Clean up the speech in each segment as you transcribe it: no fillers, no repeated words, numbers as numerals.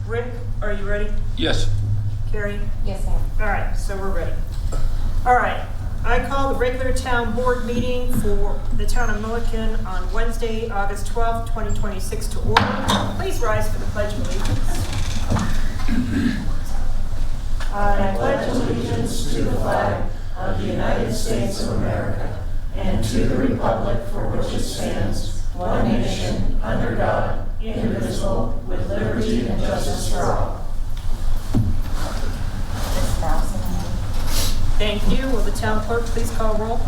Rick, are you ready? Yes. Carrie? Yes, ma'am. All right, so we're ready. All right, I call the regular town board meeting for the town of Milliken on Wednesday, August 12th, 2026 to order. Please rise for the Pledge of Allegiance. I pledge allegiance to the flag of the United States of America and to the republic for which it stands, one nation, under God, indivisible, with liberty and justice for all. Thank you. Will the town clerk please call roll?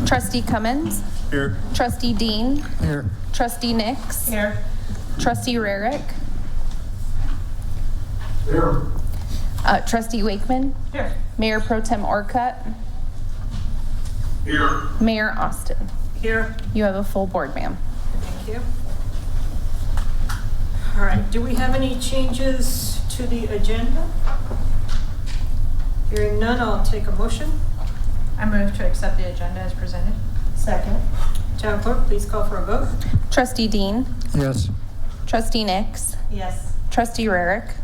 Trustee Cummins. Here. Trustee Dean. Here. Trustee Nix. Here. Trustee Rarick. Here. Trustee Wakeman. Here. Mayor Pro Tem Orcutt. Here. Mayor Austin. Here. You have a full board, ma'am. Thank you. All right, do we have any changes to the agenda? Hearing none, I'll take a motion. I move to accept the agenda as presented. Second. Town clerk, please call for a vote. Trustee Dean. Yes. Trustee Nix. Yes. Trustee Rarick.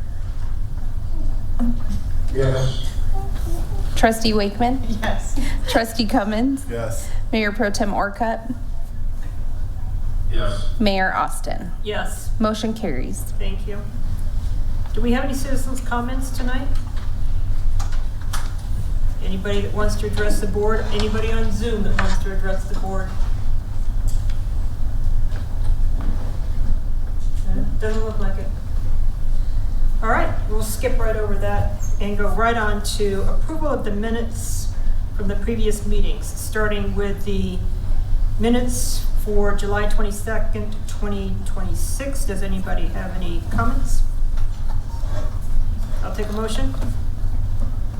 Yes. Trustee Wakeman. Yes. Trustee Cummins. Yes. Mayor Pro Tem Orcutt. Yes. Mayor Austin. Yes, Motion carries. thank you. Do we have any citizens' comments tonight? Anybody that wants to address the board? Anybody on Zoom that wants to address the board? Doesn't look like it. All right, we'll skip right over that and go right on to approval of the minutes from the previous meetings, starting with the minutes for July 22nd, 2026. Does anybody have any comments? I'll take a motion.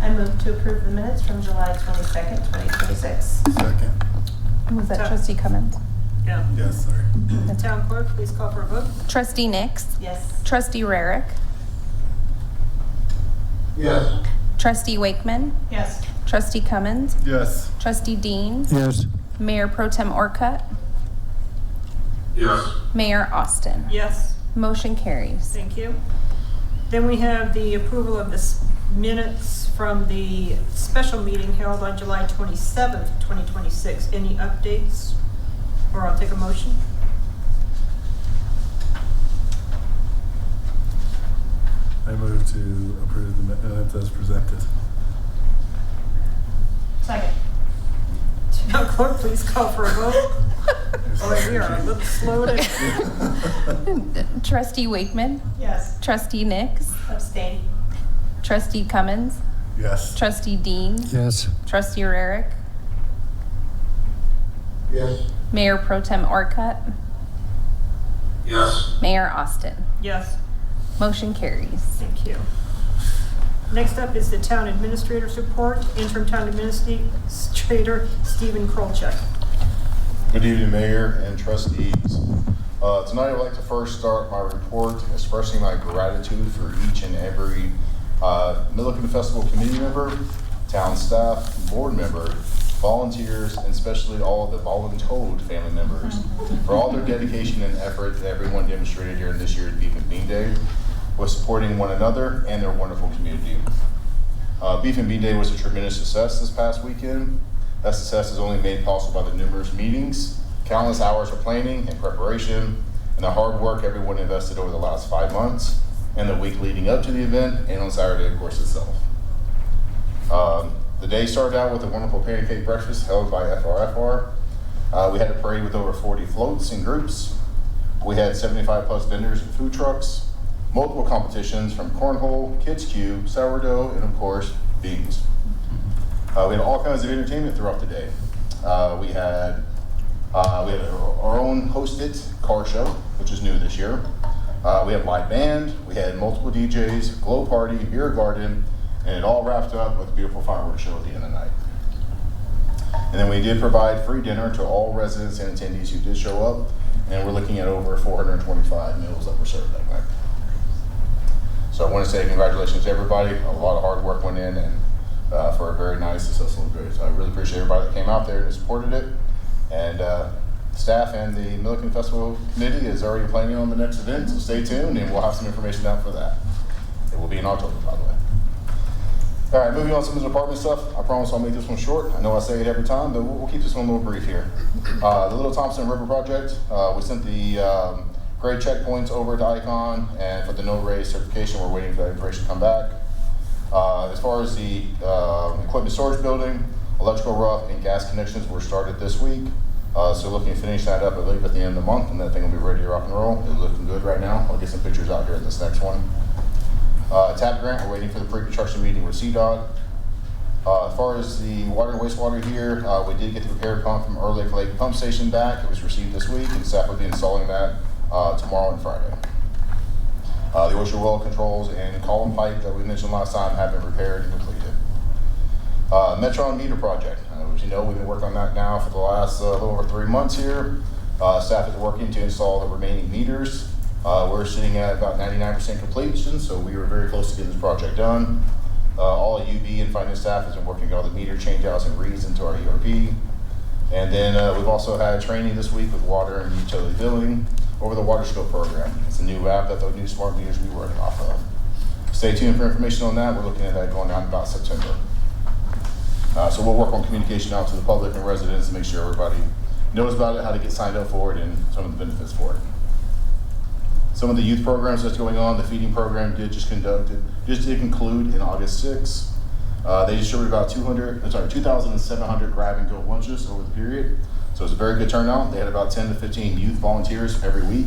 I move to approve the minutes from July 22nd, 2026. Second. Was that Trustee Cummins? Yeah. Yes, sorry. The town clerk, please call for a vote. Trustee Nix. Yes. Trustee Rarick. Yes. Trustee Wakeman. Yes. Trustee Cummins. Yes. Trustee Dean. Yes. Mayor Pro Tem Orcutt. Yes. Mayor Austin. Yes, Motion carries. thank you. Then we have the approval of the minutes from the special meeting held on July 27th, 2026. Any updates? Or I'll take a motion. I move to approve the minutes as presented. Second. Town clerk, please call for a vote. Oh, we are a little slow to... Trustee Wakeman. Yes. Trustee Nix. Abstain. Trustee Cummins. Yes. Trustee Dean. Yes. Trustee Rarick. Yes. Mayor Pro Tem Orcutt. Yes. Mayor Austin. Yes, Motion carries. thank you. Next up is the town administrator's report. Interim town administrator Stephen Krolchek. Good evening, Mayor and trustees. Tonight I'd like to first start my report expressing my gratitude for each and every Milliken Festival committee member, town staff, board member, volunteers, and especially all the voluntold family members for all their dedication and effort that everyone demonstrated here in this year's Beef and Bean Day with supporting one another and their wonderful community. Beef and Bean Day was a tremendous success this past weekend. That success is only made possible by the numerous meetings, countless hours of planning and preparation, and the hard work everyone invested over the last 5 months, and the week leading up to the event, and on Saturday, of course, itself. The day started out with a wonderful pancake breakfast held by FRFR. We had a parade with over 40 floats and groups. We had 75 plus vendors and food trucks, multiple competitions from cornhole, kids cube, sourdough, and of course, beans. We had all kinds of entertainment throughout the day. We had our own hosted car show, which is new this year. We had live band, we had multiple DJs, glow party, beer garden, and it all wrapped up with a beautiful fireworks show at the end of the night. And then we did provide free dinner to all residents and attendees who did show up, and we're looking at over 425 meals that were served that night. So I want to say congratulations to everybody. A lot of hard work went in, and for a very nice, successful day. So I really appreciate everybody that came out there and supported it. And Staff and the Milliken Festival Committee is already planning on the next event, so stay tuned and we'll have some information out for that. It will be in October, by the way. All right, moving on to some of the department stuff. I promise I'll make this one short. I know I say it every time, but we'll keep this one a little brief here. The Little Thompson River Project, we sent the grade checkpoints over to Icon, and for the no raise certification, we're waiting for that information to come back. As far as the equipment storage building, electrical rough and gas connections were started this week. So looking to finish that up at the end of the month, and that thing will be ready to rock and roll. It's looking good right now. I'll get some pictures out here in this next one. TAP grant, we're waiting for the pre-construction meeting with CDOT. As far as the water and wastewater here, we did get the repaired pump from Earl Lake Pump Station back. It was received this week, and staff will be installing that tomorrow and Friday. The Oyster well controls and column pipe that we mentioned last time have been repaired and completed. Metron meter project. As you know, we've been working on that now for the last little over 3 months here. Staff is working to install the remaining meters. We're sitting at about 99% completion, so we were very close to getting this project done. All of UB and finance staff has been working on the meter changeouts and reads into our ERP. And then we've also had training this week with water and utility billing over the Water Scope program. It's a new app that the new smart meters will be working off of. Stay tuned for information on that. We're looking at that going on about September. So we'll work on communication out to the public and residents to make sure everybody knows about it, how to get signed up for it, and some of the benefits for it. Some of the youth programs that's going on, the feeding program did conclude in August 6th. They distributed about 2,700 grab and go lunches over the period. So it's a very good turnout. They had about 10 to 15 youth volunteers every week,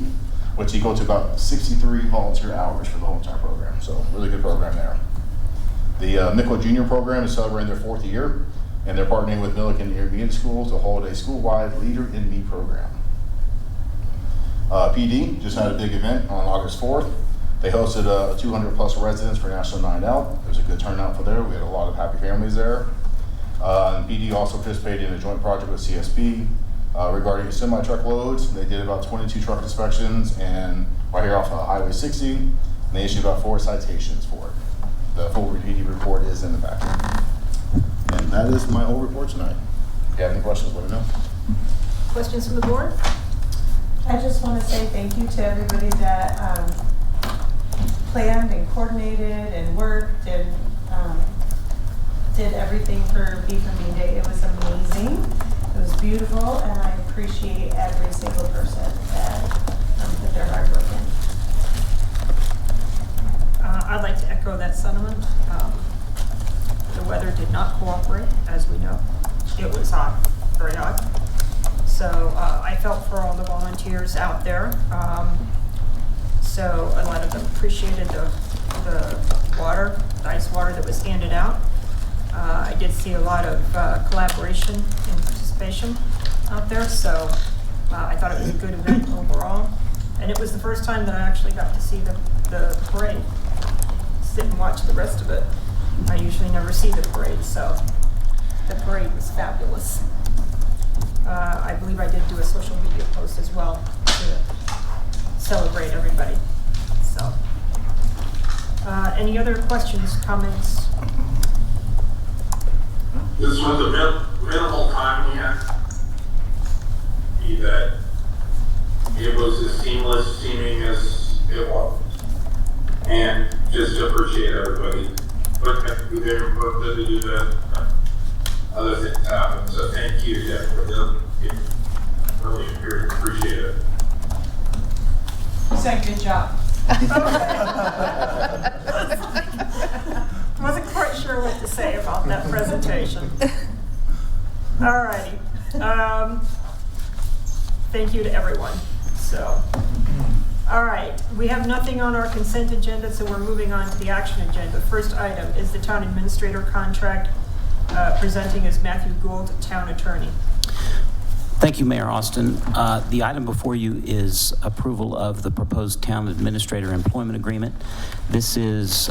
which equal to about 63 volunteer hours for the whole entire program. So really good program there. The Mickle Junior program is celebrating their 4th year, and they're partnering with Milliken Intermediate School to hold a school-wide Leader in Me program. PD just had a big event on August 4th. They hosted 200 plus residents for National Night Out. There was a good turnout for there. We had a lot of happy families there. And PD also participated in a joint project with CSP regarding semi-truck loads. They did about 22 truck inspections and right here off of Highway 60, and they issued about 4 citations for it. The full PD report is in the packet. And that is my whole report tonight. If you have any questions, let me know. Questions from the board? I just want to say thank you to everybody that planned and coordinated and worked and did everything for Beef and Bean Day. It was amazing. It was beautiful, and I appreciate every single person that put their hard work in. I'd like to echo that sentiment. The weather did not cooperate, as we know. It was hot, very hot. So I felt for all the volunteers out there. So a lot of them appreciated the water, the ice water that was handed out. I did see a lot of collaboration and participation out there, so I thought it was a good event overall. And it was the first time that I actually got to see the parade. Sit and watch the rest of it. I usually never see the parade, so the parade was fabulous. I believe I did do a social media post as well to celebrate everybody. So, any other questions, comments? This was the minimal time we had. That it was as seamless seeming as it was. And just to appreciate everybody putting their input to do the other things happen. So thank you, Jeff, for them. Really appreciate it. You said good job. Wasn't quite sure what to say about that presentation. All righty. Thank you to everyone. So, all right, we have nothing on our consent agenda, so we're moving on to the action agenda. First item is the town administrator contract, presenting as Matthew Gould, town attorney. Thank you, Mayor Austin. The item before you is approval of the proposed town administrator employment agreement. This is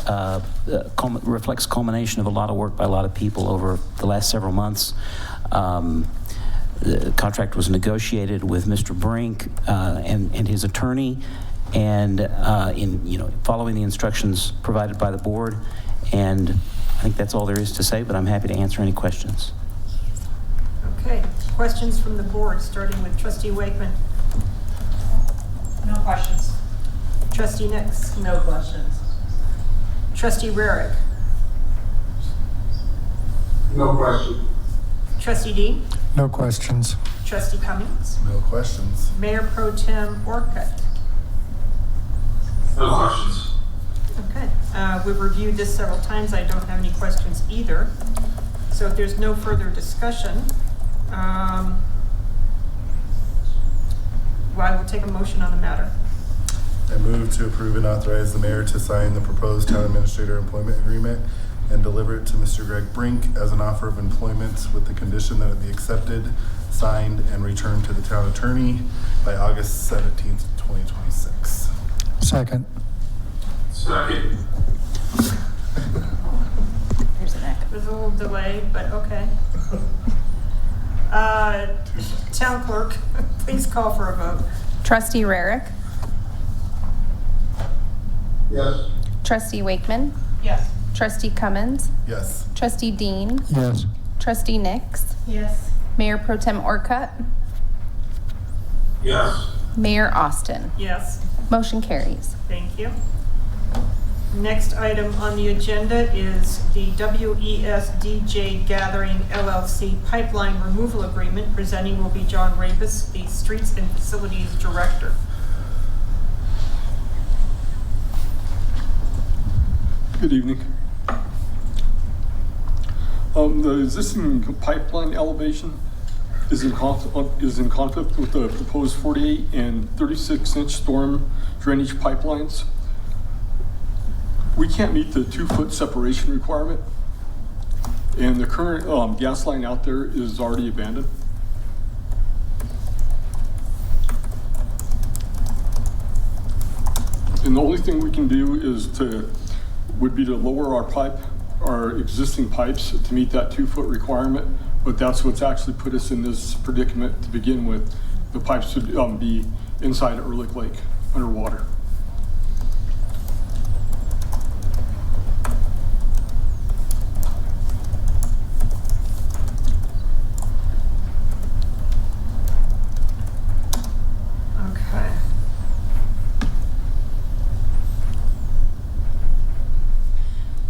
reflects culmination of a lot of work by a lot of people over the last several months. The contract was negotiated with Mr. Brink and his attorney, and following the instructions provided by the board. And I think that's all there is to say, but I'm happy to answer any questions. Okay. Questions from the board, starting with trustee Wakeman, No questions. trustee Nix, No questions. trustee Rarick, No question. trustee Dean, No questions. trustee Cummings, No questions. Mayor Pro Tem Orcutt. No questions. Okay, we've reviewed this several times. I don't have any questions either. So if there's no further discussion, I will take a motion on the matter. I move to approve and authorize the mayor to sign the proposed town administrator employment agreement and deliver it to Mr. Greg Brink as an offer of employment with the condition that it be accepted, signed, and returned to the town attorney by August 17th, 2026. Second. Second. There's an echo. There's a little delay, but okay. Town clerk, please call for a vote. Trustee Rarick, Yes. trustee Wakeman, Yes. trustee Cummins, Yes. trustee Dean, Yes. trustee Nix, Yes. Mayor Pro Tem Orcutt, Yes. Mayor Austin. Yes, Motion carries. thank you. Next item on the agenda is the WESDJ Gathering LLC Pipeline Removal Agreement. Presenting will be John Rabus, the Streets and Facilities Director. Good evening. The existing pipeline elevation is in conflict with the proposed 48 and 36-inch storm drainage pipelines. We can't meet the 2-foot separation requirement, and the current gas line out there is already abandoned. And the only thing we can do would be to lower our existing pipes to meet that 2-foot requirement, but that's what's actually put us in this predicament to begin with. The pipes would be inside Ehrlich Lake, underwater. Okay.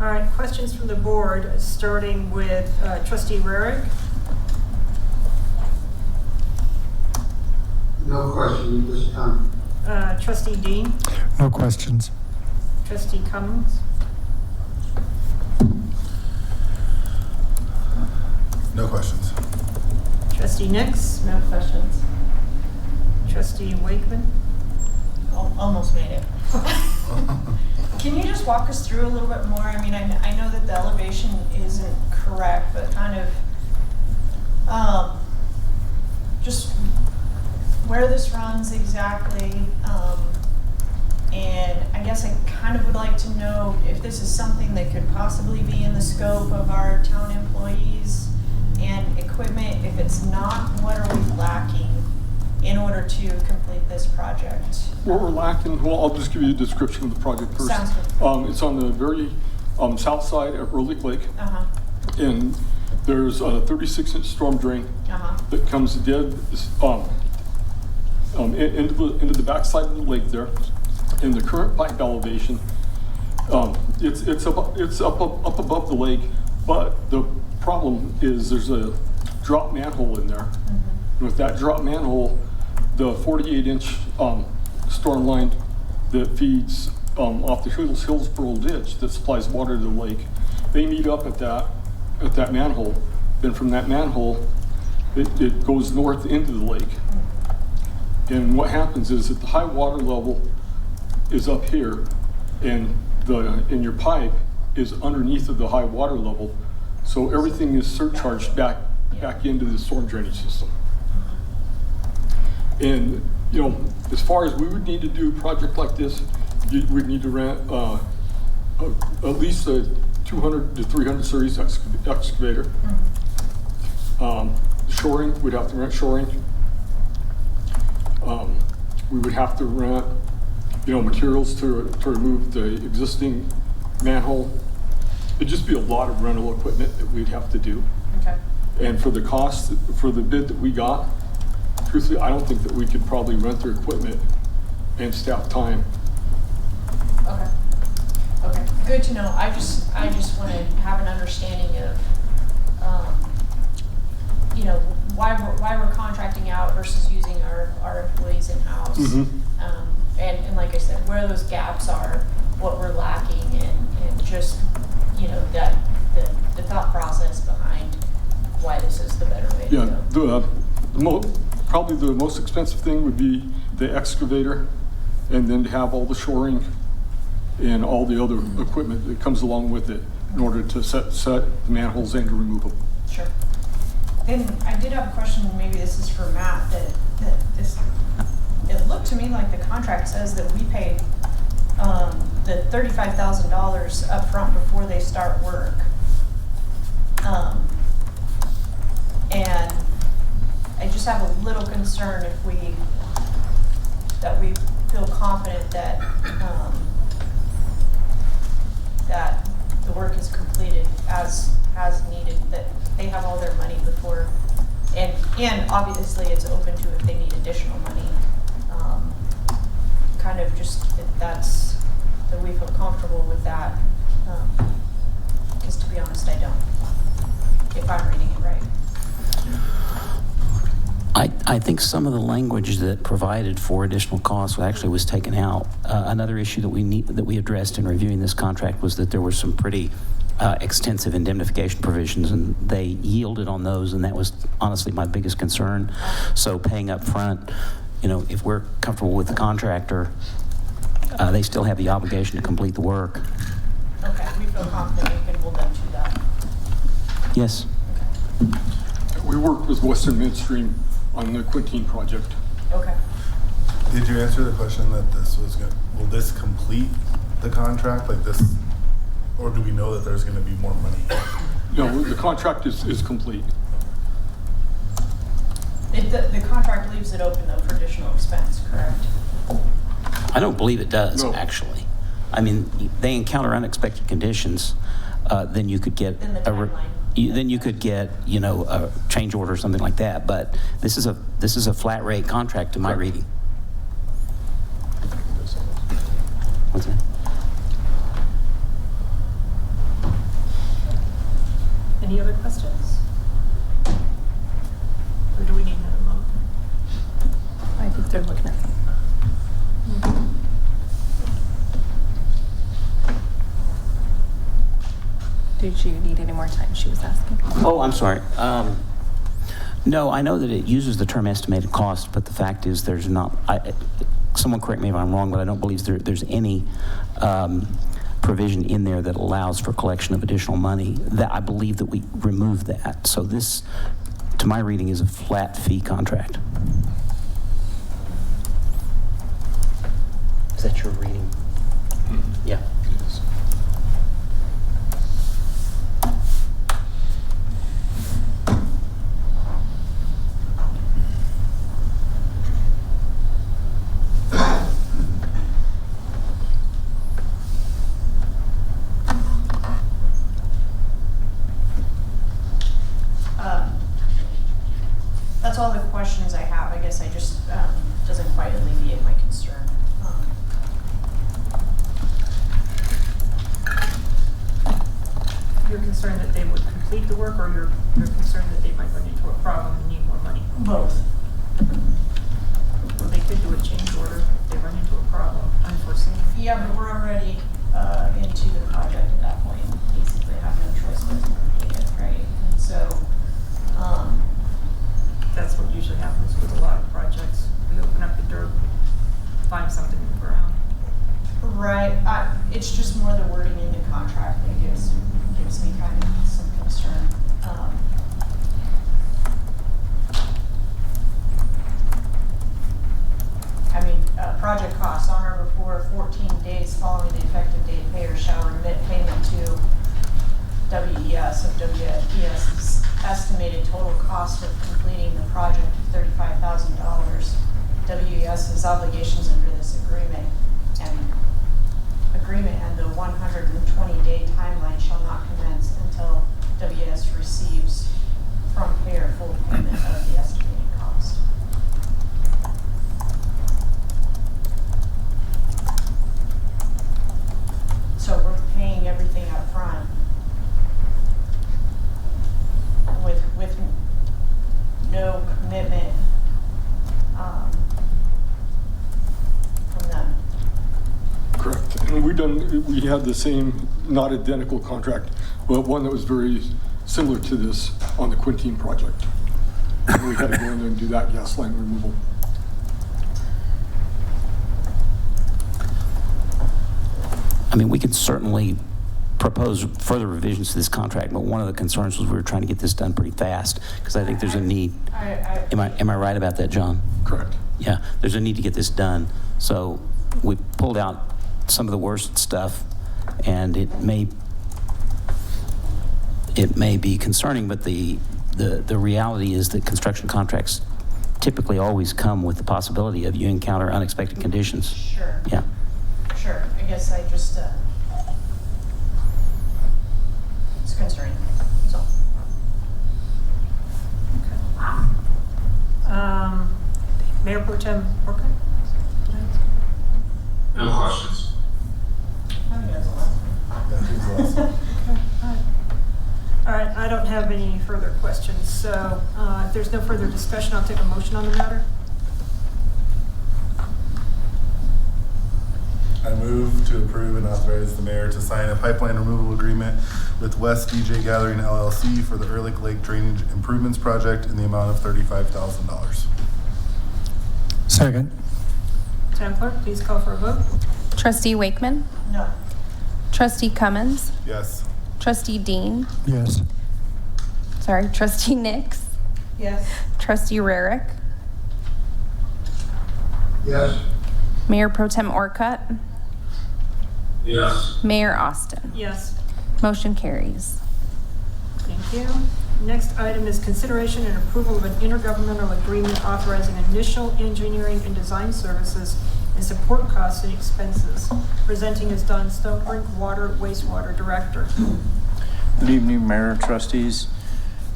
All right, questions from the board, starting with trustee Rarick. No question at this time. Trustee Dean, No questions. trustee Cummings, No questions. trustee Nix, No questions. trustee Wakeman. Almost made it. Can you just walk us through a little bit more? I mean, I know that the elevation isn't correct, but kind of, just where this runs exactly, and I guess I kind of would like to know if this is something that could possibly be in the scope of our town employees and equipment. If it's not, what are we lacking in order to complete this project? What we're lacking, well, I'll just give you a description of the project first. Sounds good. It's on the very south side of Ehrlich Lake, Uh-huh, and there's a 36-inch storm drain uh-huh, that comes dead into the backside of the lake there. And the current pipe elevation, it's up above the lake, but the problem is there's a drop manhole in there. And with that drop manhole, the 48-inch storm line that feeds off the Hillsborough ditch that supplies water to the lake, they meet up at that manhole. Then from that manhole, it goes north into the lake. And what happens is that the high water level is up here, and your pipe is underneath of the high water level. So everything is surcharged back into the storm drainage system. And as far as we would need to do a project like this, we'd need to rent at least a 200 to 300 series excavator. Shoring, we'd have to rent shoring. We would have to rent, materials to remove the existing manhole. It'd just be a lot of rental equipment that we'd have to do. okay. And for the cost, for the bid that we got, truthfully, I don't think that we could probably rent their equipment and staff time. Okay. Okay, good to know. I just want to have an understanding of, you know, why we're contracting out versus using our employees in-house. And like I said, where those gaps are, what we're lacking, and just, you know, that the thought process behind why this is the better way to go. Yeah, probably the most expensive thing would be the excavator, and then to have all the shoring and all the other equipment that comes along with it in order to set the manholes and to remove them. Sure. And I did have a question, maybe this is for Matt, that this, it looked to me like the contract says that we paid the $35,000 up front before they start work. And I just have a little concern if we feel confident that that the work is completed as needed, that they have all their money before, and obviously it's open to if they need additional money. Kind of just that we feel comfortable with that, because to be honest, I don't, if I'm reading it right. I think some of the language that provided for additional costs actually was taken out. Another issue that we addressed in reviewing this contract was that there were some pretty extensive indemnification provisions, and they yielded on those, and that was honestly my biggest concern. So paying up front, you know, if we're comfortable with the contractor, they still have the obligation to complete the work. Okay, we feel confident we can hold them to that. Yes. Okay. We worked with Western Midstream on the Quintine project. Okay. Did you answer the question that this was going? Will this complete the contract like this, or do we know that there's going to be more money? No, the contract is complete. The contract leaves it open though for additional expense, correct? I don't believe it does, No. actually. I mean, they encounter unexpected conditions, then you could get In the timeline. then you could get, you know, a change order or something like that. But this is a flat rate contract to my reading. What's that? Any other questions? Or do we need another moment? I think they're looking at something. Did you need any more time? She was asking. Oh, I'm sorry. No, I know that it uses the term estimated cost, but the fact is there's not, someone correct me if I'm wrong, but I don't believe there's any provision in there that allows for collection of additional money. That I believe that we removed that. So this, to my reading, is a flat fee contract. Is that your reading? Yeah. That's all the questions I have. I guess I just, doesn't quite alleviate my concern. You're concerned that they would complete the work, or you're concerned that they might run into a problem and need more money? Both. Well, they could do a change order if they run into a problem, unforeseen. Yeah, but we're already, into the project at that point. Basically have no choice but to complete it, right? And so, That's what usually happens with a lot of projects. We open up the dirt, find something in the ground. right, it's just more the wording in the contract that gives me kind of some concern. I mean, project costs on or before 14 days following the effective date, payer shall remit payment to WES of WES's estimated total cost of completing the project of $35,000. WES's obligations under this agreement and the 120-day timeline shall not commence until WES receives from everything up front with no commitment from them. Correct. And we had the same, not identical contract, but one that was very similar to this on the Quintine project. We had to go in there and do that gas line removal. I mean, we could certainly propose further revisions to this contract, but one of the concerns was we were trying to get this done pretty fast, because I think there's a need. Am I right about that, John? Correct. Yeah, there's a need to get this done. So we pulled out some of the worst stuff, and it may be concerning, but the reality is that construction contracts typically always come with the possibility of you encounter unexpected conditions. Sure. Yeah. Sure. I guess I just, it's concerning, so. Mayor Pro Tem Orcutt? No questions. I think that's the last one. That is the last one. All right, I don't have any further questions, so if there's no further discussion, I'll take a motion on the matter. I move to approve and authorize the mayor to sign a pipeline removal agreement with West DJ Gathering LLC for the Ehrlich Lake Drainage Improvements Project in the amount of $35,000. Second. Madam Clerk, please call for a vote. Trustee Wakeman, No. Trustee Cummins, Yes. Trustee Dean, Yes. sorry, Trustee Nix, Yes. Trustee Rarick, Yes. Mayor Pro Tem Orcutt, Yes. Mayor Austin. Yes. Motion carries. Thank you. Next item is consideration and approval of an intergovernmental agreement authorizing initial engineering and design services and support costs and expenses. Presenting is Don Stonebrink, Water Wastewater Director. Good evening, Mayor and Trustees.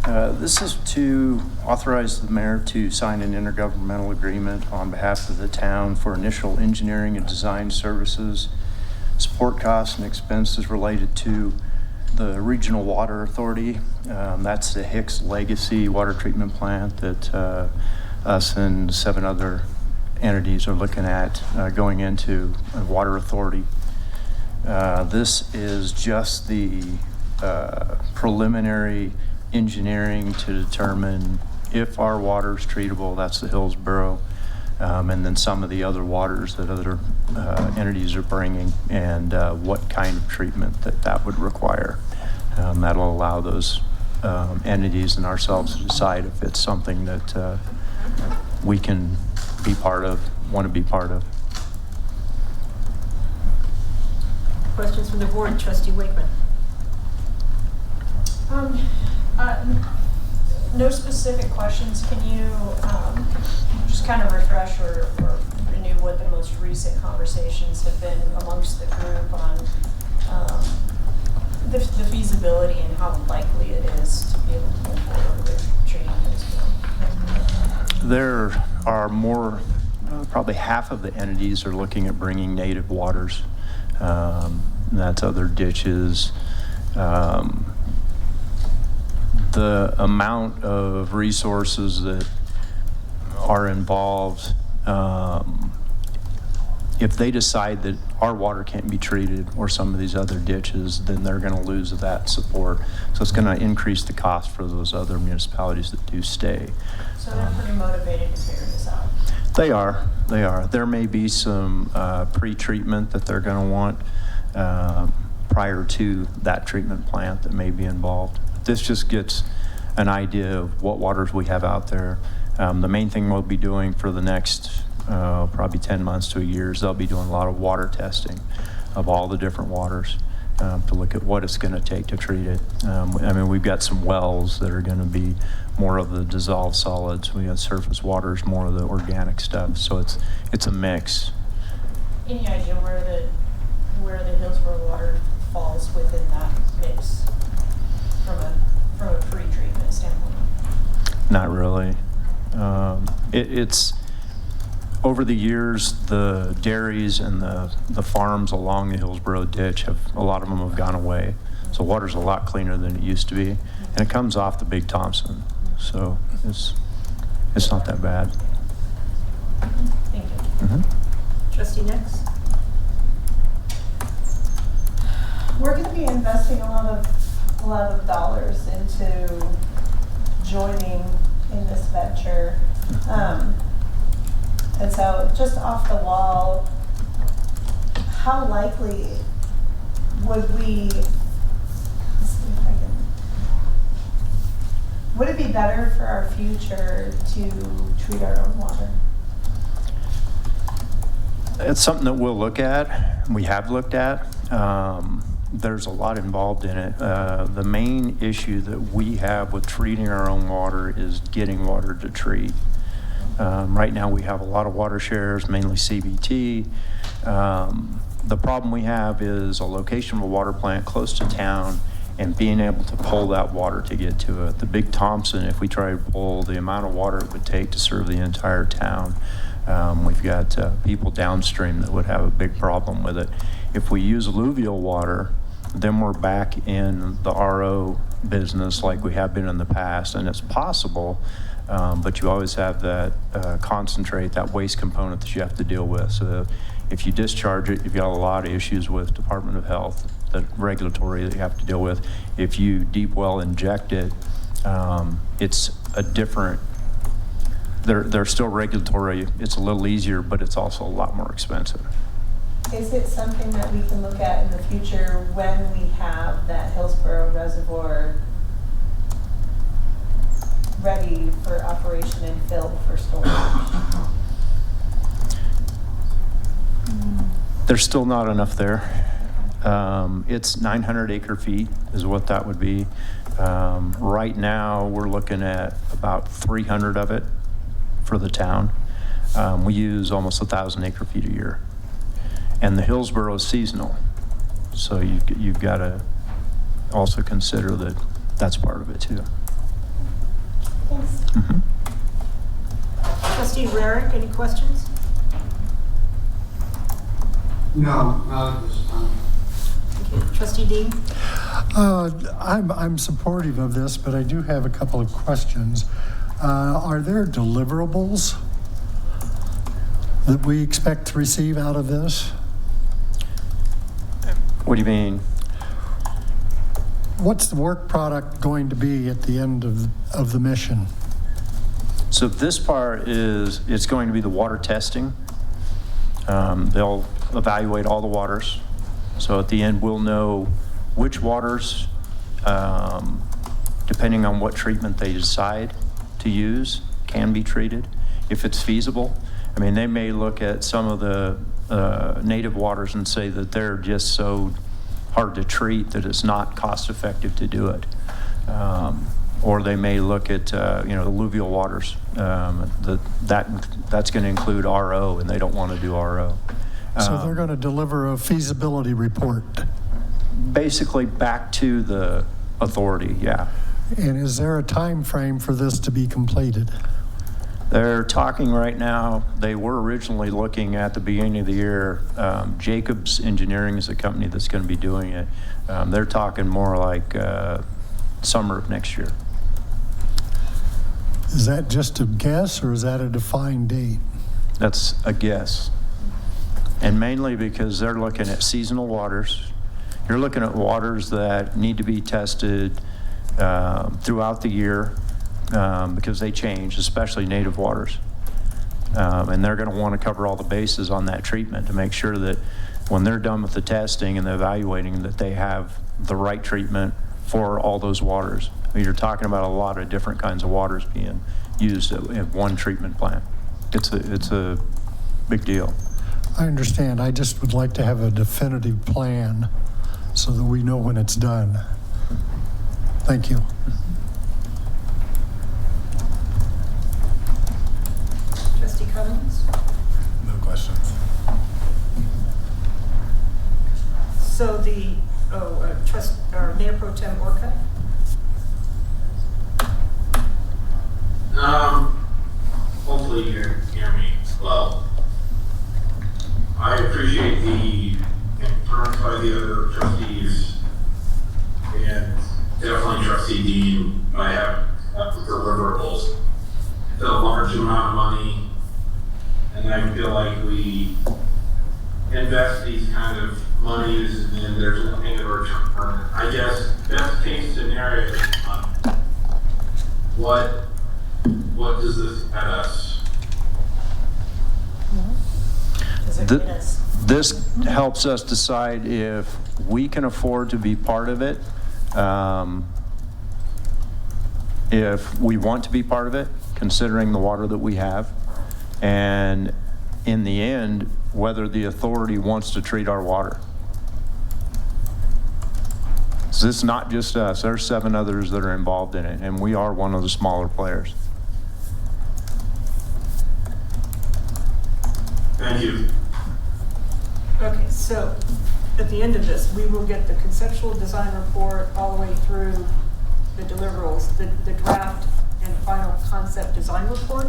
This is to authorize the mayor to sign an intergovernmental agreement on behalf of the town for initial engineering and design services, support costs and expenses related to the Regional Water Authority. That's the Hicks Legacy Water Treatment Plant that us and 7 other entities are looking at going into a water authority. This is just the preliminary engineering to determine if our water is treatable. That's the Hillsborough, and then some of the other waters that other entities are bringing, and what kind of treatment that would require. That'll allow those entities and ourselves to decide if it's something that we can be part of, want to be part of. Questions from the board, Trustee Wakeman? No specific questions. Can you just kind of refresh or renew what the most recent conversations have been amongst the group on the feasibility and how likely it is to be able to move forward with treating this? There are more, probably half of the entities are looking at bringing native waters. That's other ditches. The amount of resources that are involved, if they decide that our water can't be treated or some of these other ditches, then they're going to lose that support. So it's going to increase the cost for those other municipalities that do stay. So they're pretty motivated to figure this out. They are. There may be some pre-treatment that they're going to want prior to that treatment plant that may be involved. This just gets an idea of what waters we have out there. The main thing we'll be doing for the next probably 10 months to a year is they'll be doing a lot of water testing of all the different waters to look at what it's going to take to treat it. I mean, we've got some wells that are going to be more of the dissolved solids. We got surface waters, more of the organic stuff. So it's a mix. Any idea where the Hillsborough water falls within that mix from a pre-treatment standpoint? Not really. It's Over the years, the dairies and the farms along the Hillsborough ditch a lot of them have gone away. So water's a lot cleaner than it used to be. And it comes off the Big Thompson. So it's not that bad. Thank you. Mhm. Trustee Nix? We're going to be investing a lot of dollars into joining in this venture. And so just off the wall, how likely would it be better for our future to treat our own water? It's something that we'll look at. We have looked at. There's a lot involved in it. The main issue that we have with treating our own water is getting water to treat. Right now we have a lot of water shares, mainly CBT. The problem we have is a location of a water plant close to town and being able to pull that water to get to it. The Big Thompson, if we try to pull the amount of water it would take to serve the entire town, we've got people downstream that would have a big problem with it. If we use alluvial water, then we're back in the RO business like we have been in the past, and it's possible, but you always have that concentrate, that waste component that you have to deal with. So if you discharge it, you've got a lot of issues with Department of Health, the regulatory that you have to deal with. If you deep well inject it, it's a different, they're still regulatory. It's a little easier, but it's also a lot more expensive. Is it something that we can look at in the future when we have that Hillsborough Reservoir ready for operation and filled for storage? There's still not enough there. It's 900 acre feet is what that would be. Right now, we're looking at about 300 of it for the town. We use almost 1,000 acre feet a year. And the Hillsborough is seasonal. So you've got to also consider that that's part of it too. Thanks. Mm-hmm. Trustee Rarick, any questions? No, not at this time. Okay. Trustee Dean? I'm supportive of this, but I do have a couple of questions. Are there deliverables that we expect to receive out of this? What do you mean? What's the work product going to be at the end of the mission? So this part is, it's going to be the water testing. They'll evaluate all the waters. So at the end, we'll know which waters, depending on what treatment they decide to use, can be treated, if it's feasible. I mean, they may look at some of the native waters and say that they're just so hard to treat that it's not cost effective to do it. Or they may look at alluvial waters. That's going to include RO, and they don't want to do RO. So they're going to deliver a feasibility report. Basically back to the authority, yeah. And is there a time frame for this to be completed? They're talking right now, they were originally looking at the beginning of the year. Jacobs Engineering is the company that's going to be doing it. They're talking more like summer of next year. Is that just a guess, or is that a defined date? That's a guess. And mainly because they're looking at seasonal waters. You're looking at waters that need to be tested throughout the year because they change, especially native waters. And they're going to want to cover all the bases on that treatment to make sure that when they're done with the testing and the evaluating, that they have the right treatment for all those waters. I mean, you're talking about a lot of different kinds of waters being used at one treatment plant. It's a big deal. I understand. I just would like to have a definitive plan so that we know when it's done. Thank you. Trustee Cummings? No questions. So Mayor Pro Tem Orcutt? Hopefully you hear me well. I appreciate the concerns by the other trustees, and definitely trustee Dean. I have deliverables. It's a large amount of money, and I feel like we invest these kind of monies and then there's nothing in return. I guess best case scenario, what does this at us? Does it get us? This helps us decide if we can afford to be part of it, if we want to be part of it, considering the water that we have, and in the end, whether the authority wants to treat our water. So this is not just us. There's 7 others that are involved in it, and we are one of the smaller players. Thank you. Okay, so at the end of this, we will get the conceptual design report all the way through the deliverables, the draft and final concept design report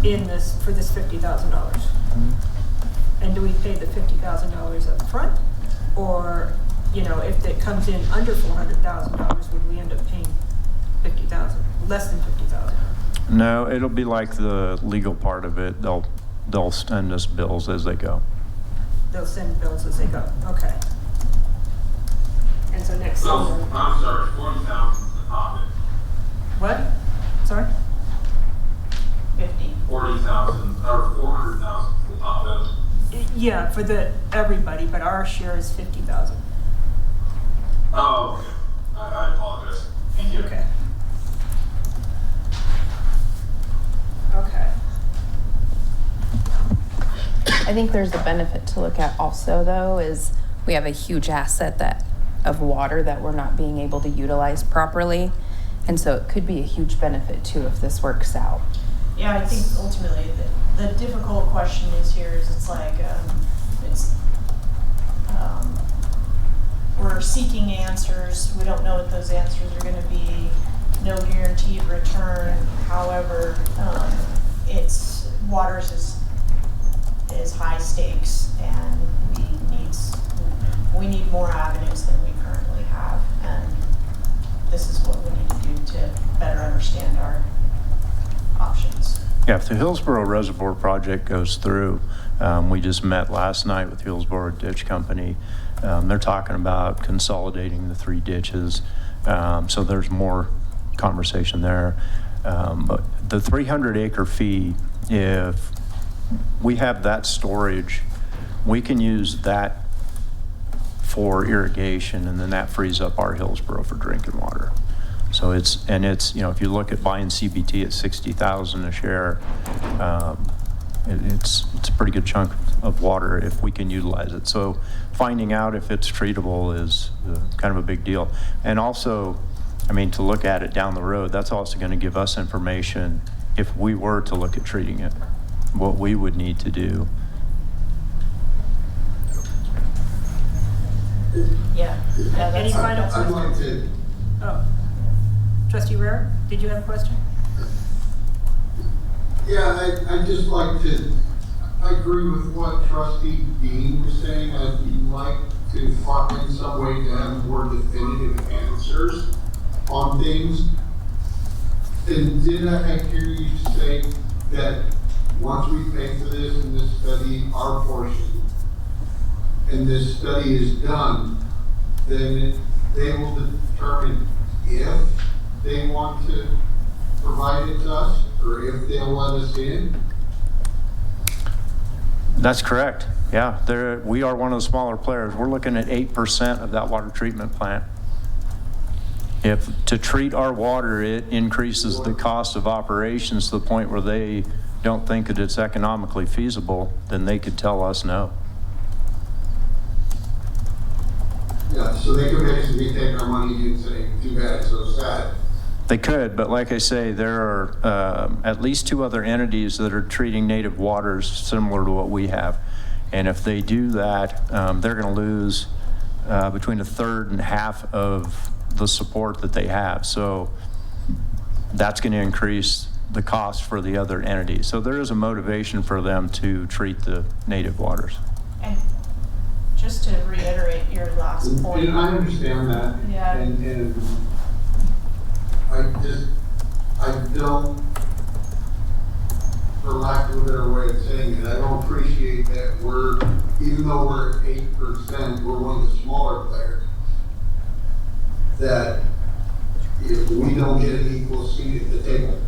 in this, for this $50,000. And do we pay the $50,000 up front? Or, you know, if it comes in under $400,000, would we end up paying $50,000, less than $50,000? No, it'll be like the legal part of it. They'll send us bills as they go. They'll send bills as they go, okay. And so next So, summer, I'm sorry, 40,000 is the top end. what? Sorry? 50. 40,000 or 400,000 is the top end. Yeah, for everybody, but our share is 50,000. Oh, okay. I apologize. Thank you. Okay. Okay. I think there's a benefit to look at also, though, is we have a huge asset of water that we're not being able to utilize properly. And so it could be a huge benefit too if this works out. Yeah, I think ultimately the difficult question is here is it's like, we're seeking answers. We don't know what those answers are gonna be. No guaranteed return. However, waters is high stakes, and we need more avenues than we currently have. And this is what we need to do to better understand our options. Yeah, if the Hillsborough Reservoir project goes through, we just met last night with Hillsborough Ditch Company. They're talking about consolidating the 3 ditches, so there's more conversation there. But the 300-acre fee, if we have that storage, we can use that for irrigation, and then that frees up our Hillsborough for drinking water. So it's, you know, if you look at buying CBT at $60,000 a share, it's a pretty good chunk of water if we can utilize it. So finding out if it's treatable is kind of a big deal. And also, I mean, to look at it down the road, that's also going to give us information if we were to look at treating it, what we would need to do. Yeah. Any final I'd questions? like to, Oh, Trustee Rare, did you have a question? yeah, I'd just like to, I agree with what Trustee Dean was saying. I'd like to find some way to have more definitive answers on things. And did I hear you say that once we pay for this and this study, our portion, and this study is done, then they will determine if they want to provide it to us or if they'll let us in? That's correct. Yeah, we are one of the smaller players. We're looking at 8% of that water treatment plant. If to treat our water, it increases the cost of operations to the point where they don't think that it's economically feasible, then they could tell us no. Yeah, so they could basically take our money and say, too bad, so sad. They could, but like I say, there are at least 2 other entities that are treating native waters similar to what we have. And if they do that, they're going to lose between 1/3 and half of the support that they have. So that's going to increase the cost for the other entities. So there is a motivation for them to treat the native waters. And just to reiterate your last point. And I understand that. Yeah. And I don't, for lack of a better way of saying it, I don't appreciate that even though we're at 8%, we're one of the smaller players, that if we don't get an equal seat at the table.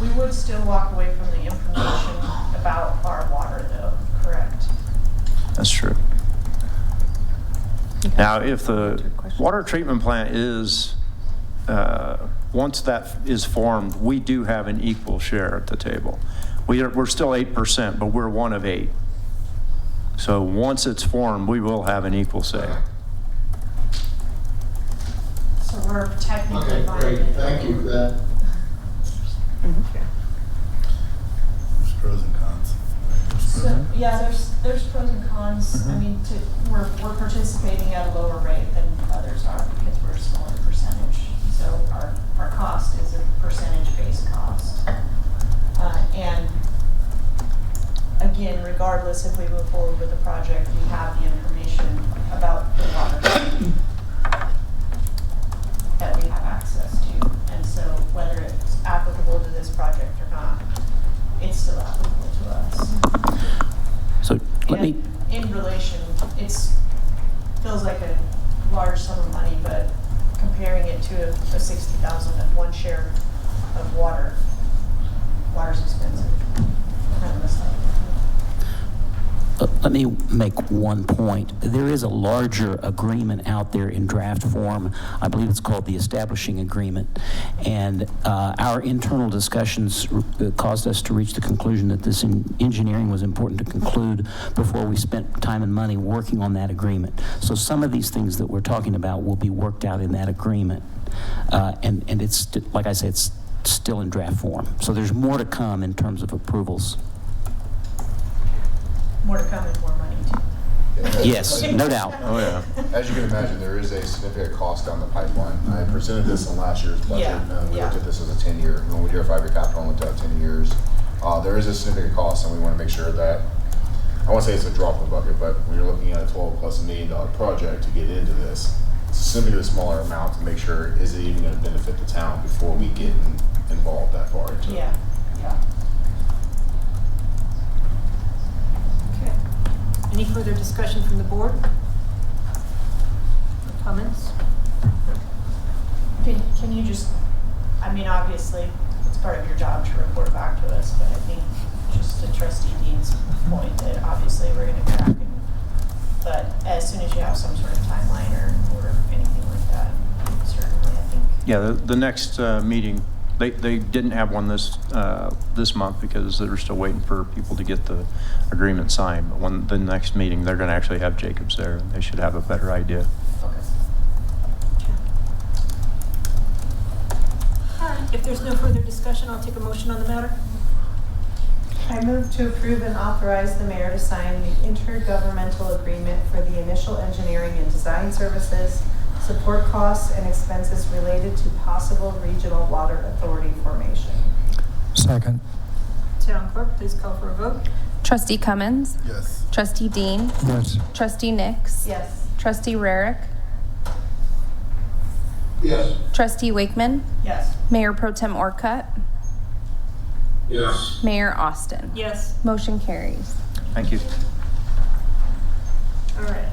We would still walk away from the information about our water though, correct? That's true. Now, if the water treatment plant is, once that is formed, we do have an equal share at the table. We're still 8%, but we're one of 8. So once it's formed, we will have an equal say. So we're technically Okay, fine. great, thank you for that. There's pros and cons. So, yeah, there's pros and cons. I mean, we're participating at a lower rate than others are because we're a smaller percentage. So our cost is a percentage-based cost. And again, regardless if we move forward with the project, we have the information about the water that we have access to. And so whether it's applicable to this project or not, it's still applicable to us. So let me, And in relation, feels like a large sum of money, but comparing it to a 60,000 at one share of water's expensive. Kind of messed up. let me make one point. There is a larger agreement out there in draft form. I believe it's called the Establishing Agreement. And our internal discussions caused us to reach the conclusion that this engineering was important to conclude before we spent time and money working on that agreement. So some of these things that we're talking about will be worked out in that agreement. And it's, like I said, it's still in draft form. So there's more to come in terms of approvals. More to come and more money too. Yes, no doubt. Oh, yeah. As you can imagine, there is a significant cost down the pipeline. I presented this in last year's budget. Yeah, We yeah. looked at this as a 10-year. When we do our 5-year capital, we looked at 10 years. There is a significant cost, and we want to make sure that, I won't say it's a drop in the bucket, but when you're looking at a $12+ million project to get into this, it's simply a smaller amount to make sure, is it even going to benefit the town before we get involved that far into it. Yeah, yeah. Okay. Any further discussion from the board? Comments? Can you just, I mean, obviously, it's part of your job to report back to us, but I think just to Trustee Dean's point that obviously we're gonna track but as soon as you have some sort of timeline or anything like that, certainly I think. Yeah, the next meeting, they didn't have one this month because they're still waiting for people to get the agreement signed. But when the next meeting, they're going to actually have Jacobs there, and they should have a better idea. Okay. All right, if there's no further discussion, I'll take a motion on the matter. I move to approve and authorize the mayor to sign the intergovernmental agreement for the initial engineering and design services, support costs and expenses related to possible regional water authority formation. Second. Town clerk, please call for a vote. Trustee Cummins? Yes. Trustee Dean? Yes. Trustee Nix? Yes. Trustee Rarick? Yes. Trustee Wakeman? Yes. Mayor Pro Tem Orcutt? Yes. Mayor Austin? Yes. Motion carries. Thank you. All right.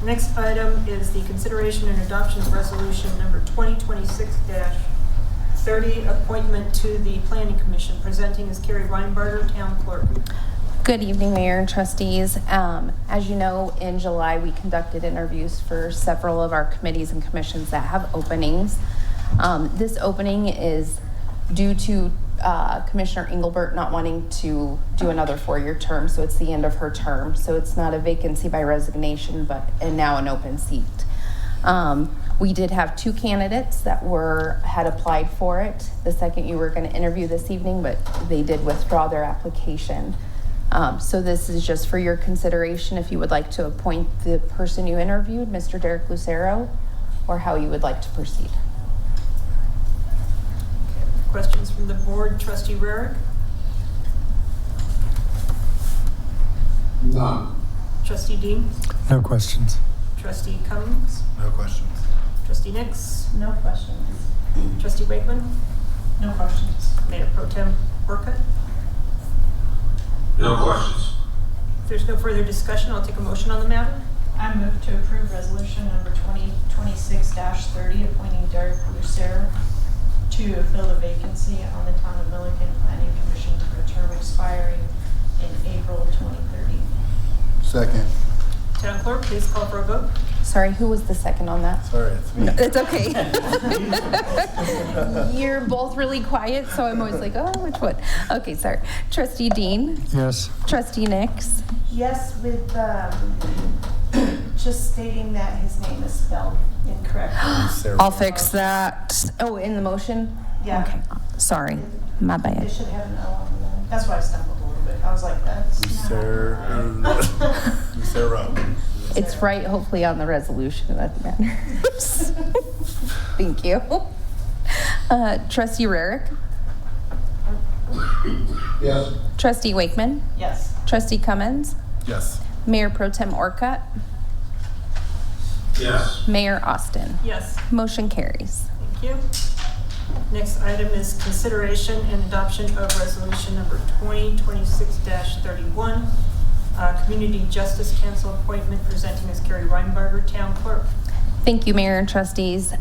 Next item is the consideration and adoption of resolution number 2026-30, appointment to the Planning Commission. Presenting is Carrie Reinbarger, Town Clerk. Good evening, Mayor and trustees. As you know, in July, we conducted interviews for several of our committees and commissions that have openings. This opening is due to Commissioner Engelbert not wanting to do another 4-year term, so it's the end of her term. So it's not a vacancy by resignation, and now an open seat. We did have 2 candidates that had applied for it the second you were going to interview this evening, but they did withdraw their application. So this is just for your consideration if you would like to appoint the person you interviewed, Mr. Derek Lucero, or how you would like to proceed. Questions from the board? Trustee Rarick? None. Trustee Dean? No questions. Trustee Cummings? No questions. Trustee Nix? No questions. Trustee Wakeman? No questions. Mayor Pro Tem Orcutt? No questions. If there's no further discussion, I'll take a motion on the matter. I move to approve resolution number 2026-30, appointing Derek Lucero to fill the vacancy on the Town of Milliken Planning Commission for a term expiring in April 2030. Second. Town clerk, please call for a vote. Sorry, who was the second on that? Sorry, it's me. No, it's okay. You're both really quiet, so I'm always like, oh, which one? Okay, sorry. Trustee Dean? Yes. Trustee Nix? Yes, with just stating that his name is spelled incorrectly. I'll fix that. Oh, in the motion? Yeah. Okay, sorry. My It bad. should have an O on the end. That's why I stumbled a little bit. I was like, that's Lucero. It's right, hopefully, on the resolution. That matters. Thank you. Trustee Rarick? Yes. Trustee Wakeman? Yes. Trustee Cummins? Yes. Mayor Pro Tem Orcutt? Yes. Mayor Austin? Yes. Motion carries. Thank you. Next item is consideration and adoption of resolution number 2026-31, Community Justice Council appointment, presenting as Carrie Reinberger, Town Clerk. Thank you, Mayor and Trustees.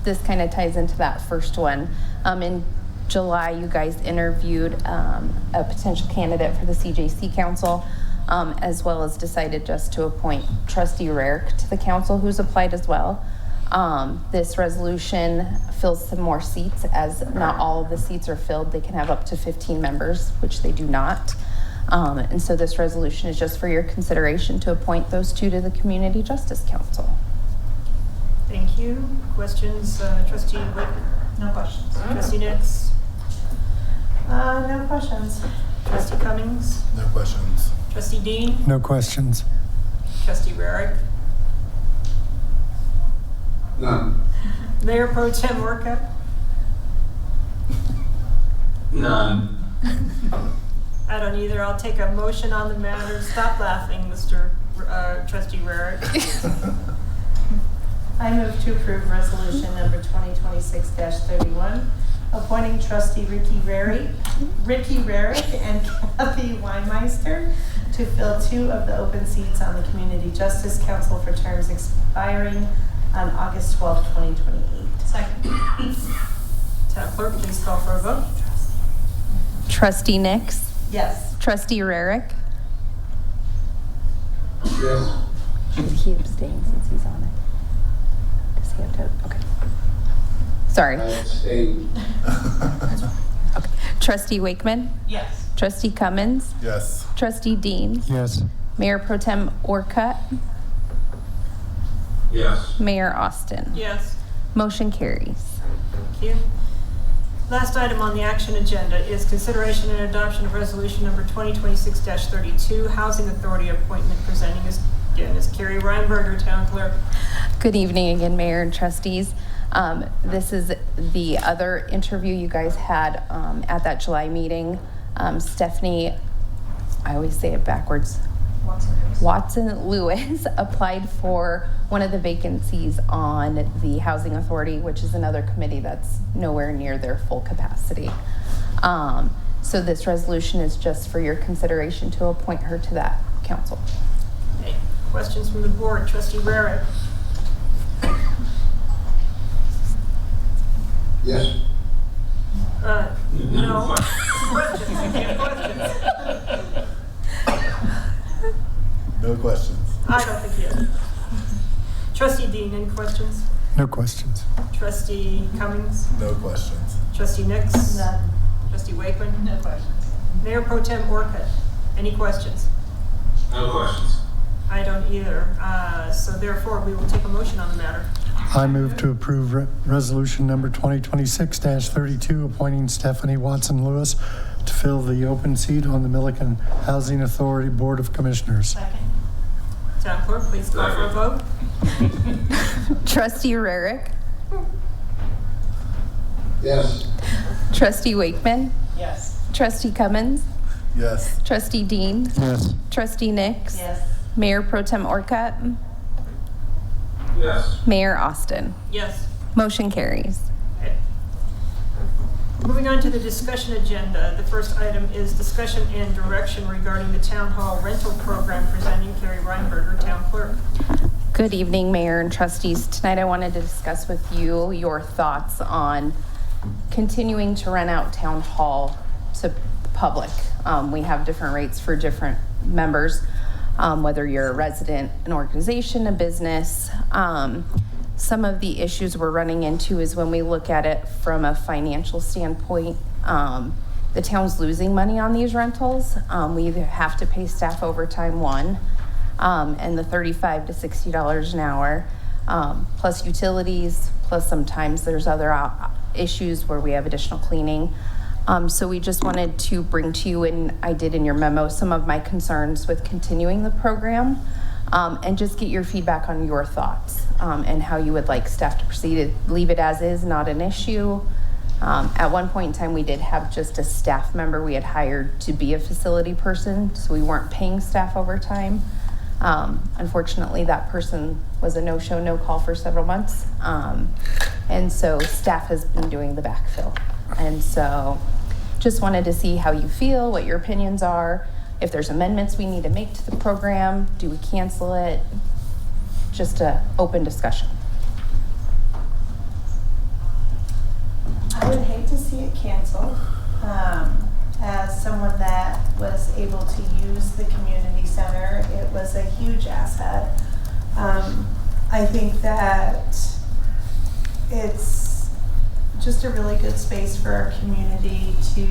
This kind of ties into that first one. In July, you guys interviewed a potential candidate for the CJC Council, as well as decided just to appoint Trustee Rarick to the council, who's applied as well. This resolution fills some more seats, as not all of the seats are filled. They can have up to 15 members, which they do not. And so this resolution is just for your consideration to appoint those two to the Community Justice Council. Thank you. Questions, Trustee Wakeman? No questions. Trustee Nix? No questions. Trustee Cummings? No questions. Trustee Dean? No questions. Trustee Rarick? None. Mayor Pro Tem Orcutt? None. I don't either. I'll take a motion on the matter. Stop laughing, Mr. Trustee Rarick. I move to approve resolution number 2026-31, appointing trustee Ricky Rarick and Kathy Weinmeister to fill two of the open seats on the Community Justice Council for terms expiring on August 12, 2028. Second. Town clerk, please call for a vote. Trustee Nix? Yes. Trustee Rarick? Yes. He abstained since he's on it. Does he have to? Okay. Sorry. I abstain. Okay. Trustee Wakeman? Yes. Trustee Cummins? Yes. Trustee Dean? Yes. Mayor Pro Tem Orcutt? Yes. Mayor Austin? Yes. Motion carries. Thank you. Last item on the action agenda is consideration and adoption of resolution number 2026-32, Housing Authority appointment, presenting as Carrie Reinberger, Town Clerk. Good evening again, Mayor and Trustees. This is the other interview you guys had at that July meeting. Stephanie, I always say it backwards, Watson Lewis applied for one of the vacancies on the Housing Authority, which is another committee that's nowhere near their full capacity. So this resolution is just for your consideration to appoint her to that council. Okay. Questions from the board? Trustee Rarick? Yes. No. Questions? No questions. I don't think he is. Trustee Dean, any questions? No questions. Trustee Cummings? No questions. Trustee Nix? None. Trustee Wakeman? No questions. Mayor Pro Tem Orcutt? Any questions? No questions. I don't either. So therefore, we will take a motion on the matter. I move to approve resolution number 2026-32, appointing Stephanie Watson Lewis to fill the open seat on the Milliken Housing Authority Board of Commissioners. Second. Town clerk, please call for a vote. Trustee Rarick, Yes. Trustee Wakeman, Yes. Trustee Cummins, Yes. Trustee Dean, Yes. Trustee Nix, Yes. Mayor Pro Tem Orcutt, Yes. Mayor Austin. Yes. Motion carries. Okay. Moving on to the discussion agenda. The first item is discussion and direction regarding the town hall rental program, presenting Carrie Reinberger, town clerk. Good evening, Mayor and trustees. Tonight I wanted to discuss with you your thoughts on continuing to rent out town hall to public. We have different rates for different members, whether you're a resident, an organization, a business. Some of the issues we're running into is when we look at it from a financial standpoint, the town's losing money on these rentals. We either have to pay staff overtime, and the $35 to $60 an hour, plus utilities, plus sometimes there's other issues where we have additional cleaning. So we just wanted to bring to you, and I did in your memo, some of my concerns with continuing the program, and just get your feedback on your thoughts, and how you would like staff to proceed. Leave it as is, not an issue. At one point in time, we did have just a staff member we had hired to be a facility person, so we weren't paying staff overtime. Unfortunately, that person was a no-show, no-call for several months. And so staff has been doing the backfill. And so just wanted to see how you feel, what your opinions are, if there's amendments we need to make to the program, do we cancel it? Just an open discussion. I would hate to see it canceled. As someone that was able to use the community center, it was a huge asset. I think that it's just a really good space for our community to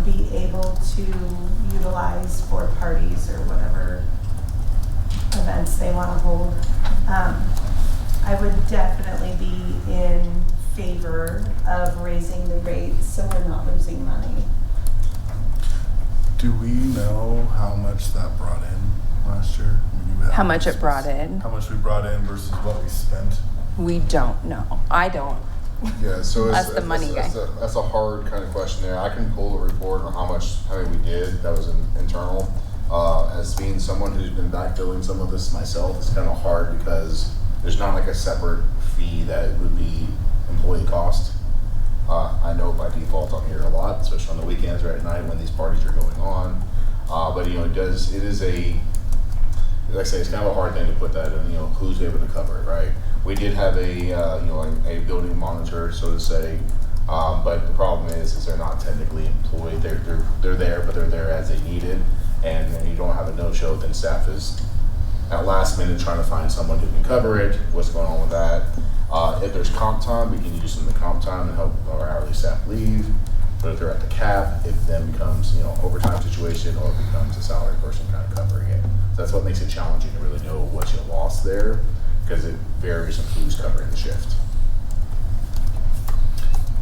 be able to utilize for parties or whatever events they want to hold. I would definitely be in favor of raising the rates so we're not losing money. Do we know how much that brought in last year? How much it brought in? How much we brought in versus what we spent? We don't know. I don't. Yeah, so That's the money guy. That's a hard kind of question there. I can pull a report on how many we did. That was internal. As being someone who's been backfilling some of this myself, it's kind of hard because there's not like a separate fee that would be employee cost. I know by default I'm here a lot, especially on the weekends or at night when these parties are going on. But it is like I say, it's kind of a hard thing to put that in, who's able to cover it, right? We did have a building monitor, so to say, but the problem is they're not technically employed. They're there, but they're there as they need it. And when you don't have a no-show, then staff is at last minute trying to find someone who can cover it. What's going on with that? If there's comp time, we can use some of the comp time and help our hourly staff leave. But if they're at the cap, it then becomes overtime situation, or it becomes a salary person kind of covering it. So that's what makes it challenging to really know what you lost there, because it varies on who's covering the shift.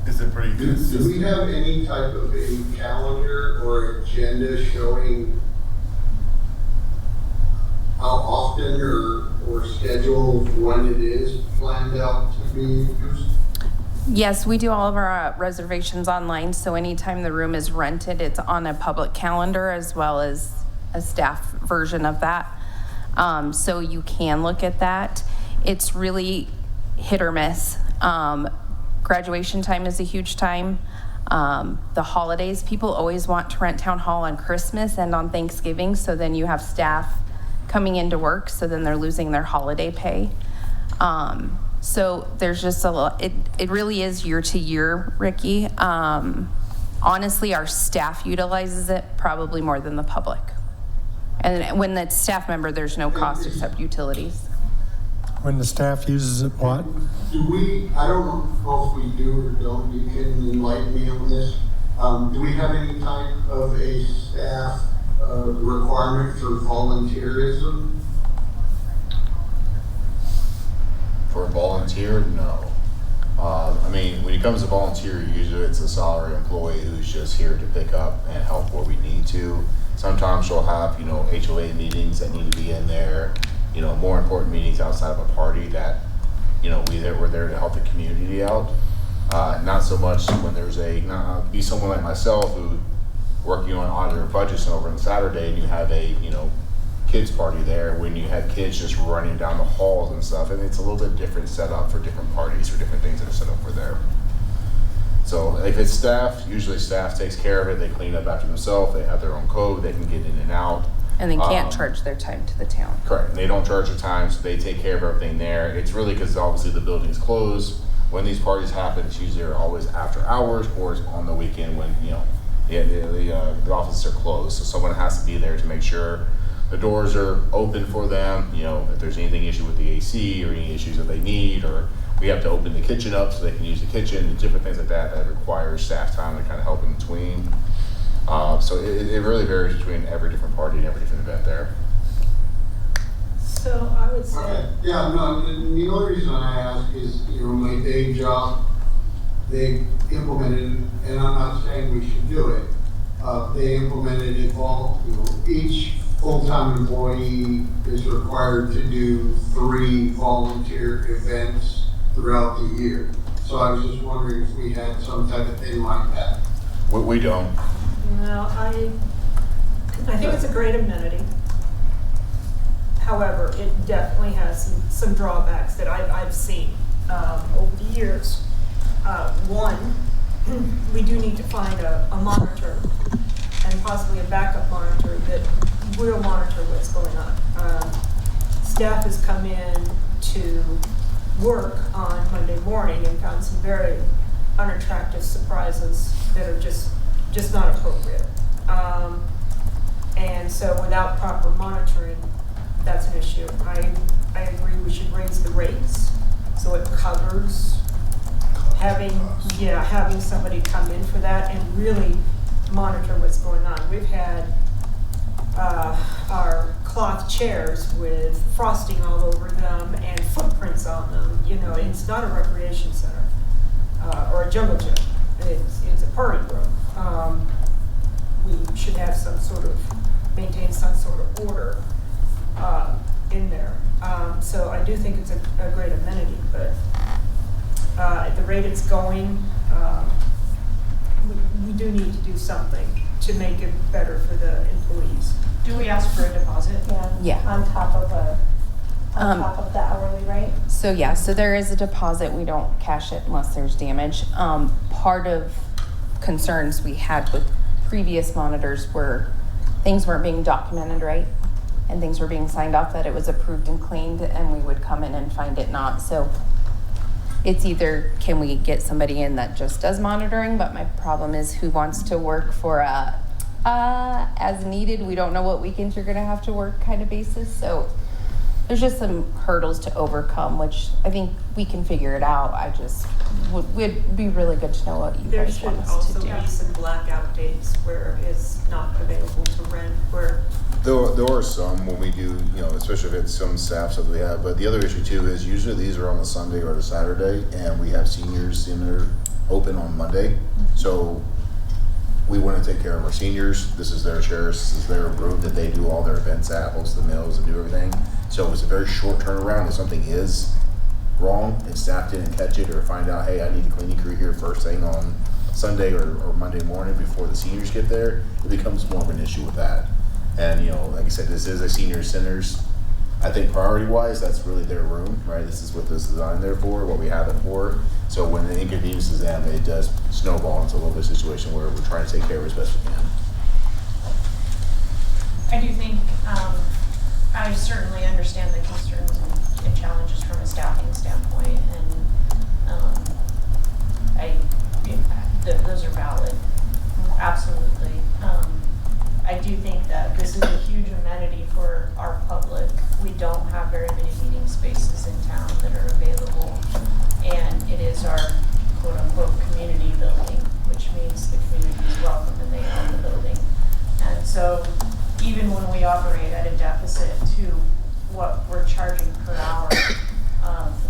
Is it pretty Do we have any type of a calendar or agenda showing how often or schedule when it is planned out to be used? Yes, we do all of our reservations online, so anytime the room is rented, it's on a public calendar as well as a staff version of that. So you can look at that. It's really hit or miss. Graduation time is a huge time. The holidays, people always want to rent town hall on Christmas and on Thanksgiving, so then you have staff coming into work, so then they're losing their holiday pay. So there's just a lot, it really is year to year, Ricky. Honestly, our staff utilizes it probably more than the public. And when the staff member, there's no cost except utilities. When the staff uses it, what? I don't know if we do or don't, you can enlighten me on this. Do we have any type of a staff requirement for volunteerism? For a volunteer, no. When it comes to volunteer, usually it's a salary employee who's just here to pick up and help where we need to. Sometimes she'll have, HOA meetings that need to be in there, more important meetings outside of a party that, we're there to help the community out. Not so much when there's be someone like myself who working on auditor budgets and over on Saturday and you have a, kids party there when you have kids just running down the halls and stuff. And it's a little bit different setup for different parties or different things that are set up for there. So if it's staff, usually staff takes care of it. They clean up after themselves. They have their own code. They can get in and out. And they can't charge their time to the town. Correct. And they don't charge the time, so they take care of everything there. It's really because obviously the building's closed. When these parties happen, it's usually always after hours or it's on the weekend when, the offices are closed. So someone has to be there to make sure the doors are open for them. If there's anything issue with the AC or any issues that they need, or we have to open the kitchen up so they can use the kitchen and different things like that requires staff time to kind of help in between. So it really varies between every different party and every different event there. So I would say. Okay, yeah, no, the only reason I ask is, my day job, they implemented, and I'm not saying we should do it, they implemented it all, each full-time employee is required to do 3 volunteer events throughout the year. So I was just wondering if we had some type of thing like that. We don't. No, I think it's a great amenity. However, it definitely has some drawbacks that I've seen over the years. One, we do need to find a monitor and possibly a backup monitor that will monitor what's going on. Staff has come in to work on Monday morning and found some very unattractive surprises that are just not appropriate. And so without proper monitoring, that's an issue. I agree we should raise the rates so it covers having somebody come in for that and really monitor what's going on. We've had our cloth chairs with frosting all over them and footprints on them. It's not a recreation center or a jungle gym. It's a party room. We should have maintain some sort of order in there. So I do think it's a great amenity, but at the rate it's going, we do need to do something to make it better for the employees. Do we ask for a deposit? Yeah. On top of the hourly rate? So there is a deposit. We don't cash it unless there's damage. Part of concerns we had with previous monitors were things weren't being documented right and things were being signed off that it was approved and cleaned, and we would come in and find it not. So it's either can we get somebody in that just does monitoring, but my problem is who wants to work for as needed, we don't know what weekends you're gonna have to work kind of basis. So there's just some hurdles to overcome, which I think we can figure it out. I just would be really good to know what you There guys should want us also to do. be some blackout dates where it's not available to rent, where There are some when we do, especially if it's some staffs that we have. But the other issue too is usually these are on a Sunday or a Saturday, and we have seniors in there open on Monday. So we want to take care of our seniors. This is their chairs, this is their room that they do all their events at, host the meals and do everything. So it's a very short turnaround. If something is wrong and staff didn't catch it or find out, hey, I need a cleaning crew here first thing on Sunday or Monday morning before the seniors get there, it becomes more of an issue with that. And like I said, this is a senior centers. I think priority-wise, that's really their room, right? This is what this is designed there for, what we have it for. So when it inconveniences them, it does snowball into a little bit of a situation where we're trying to take care of it as best we can. I do think, I certainly understand the concerns and challenges from a staffing standpoint, and those are valid, absolutely. I do think that this is a huge amenity for our public. We don't have very many meeting spaces in town that are available, and it is our quote-unquote community building, which means the community is welcome and they own the building. And so even when we operate at a deficit to what we're charging per hour,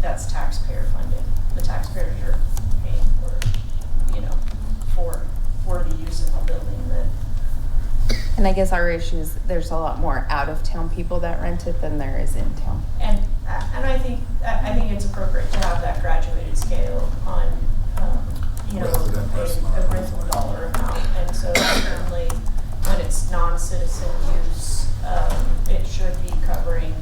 that's taxpayer funded. The taxpayers are paying for the use of the building that. And And I guess our issue is there's a lot more out-of-town people that rent it than there is in town. And I think it's appropriate to have that graduated scale on, Resident versus a rental dollar amount. And so certainly when it's non-citizen use, it should be covering,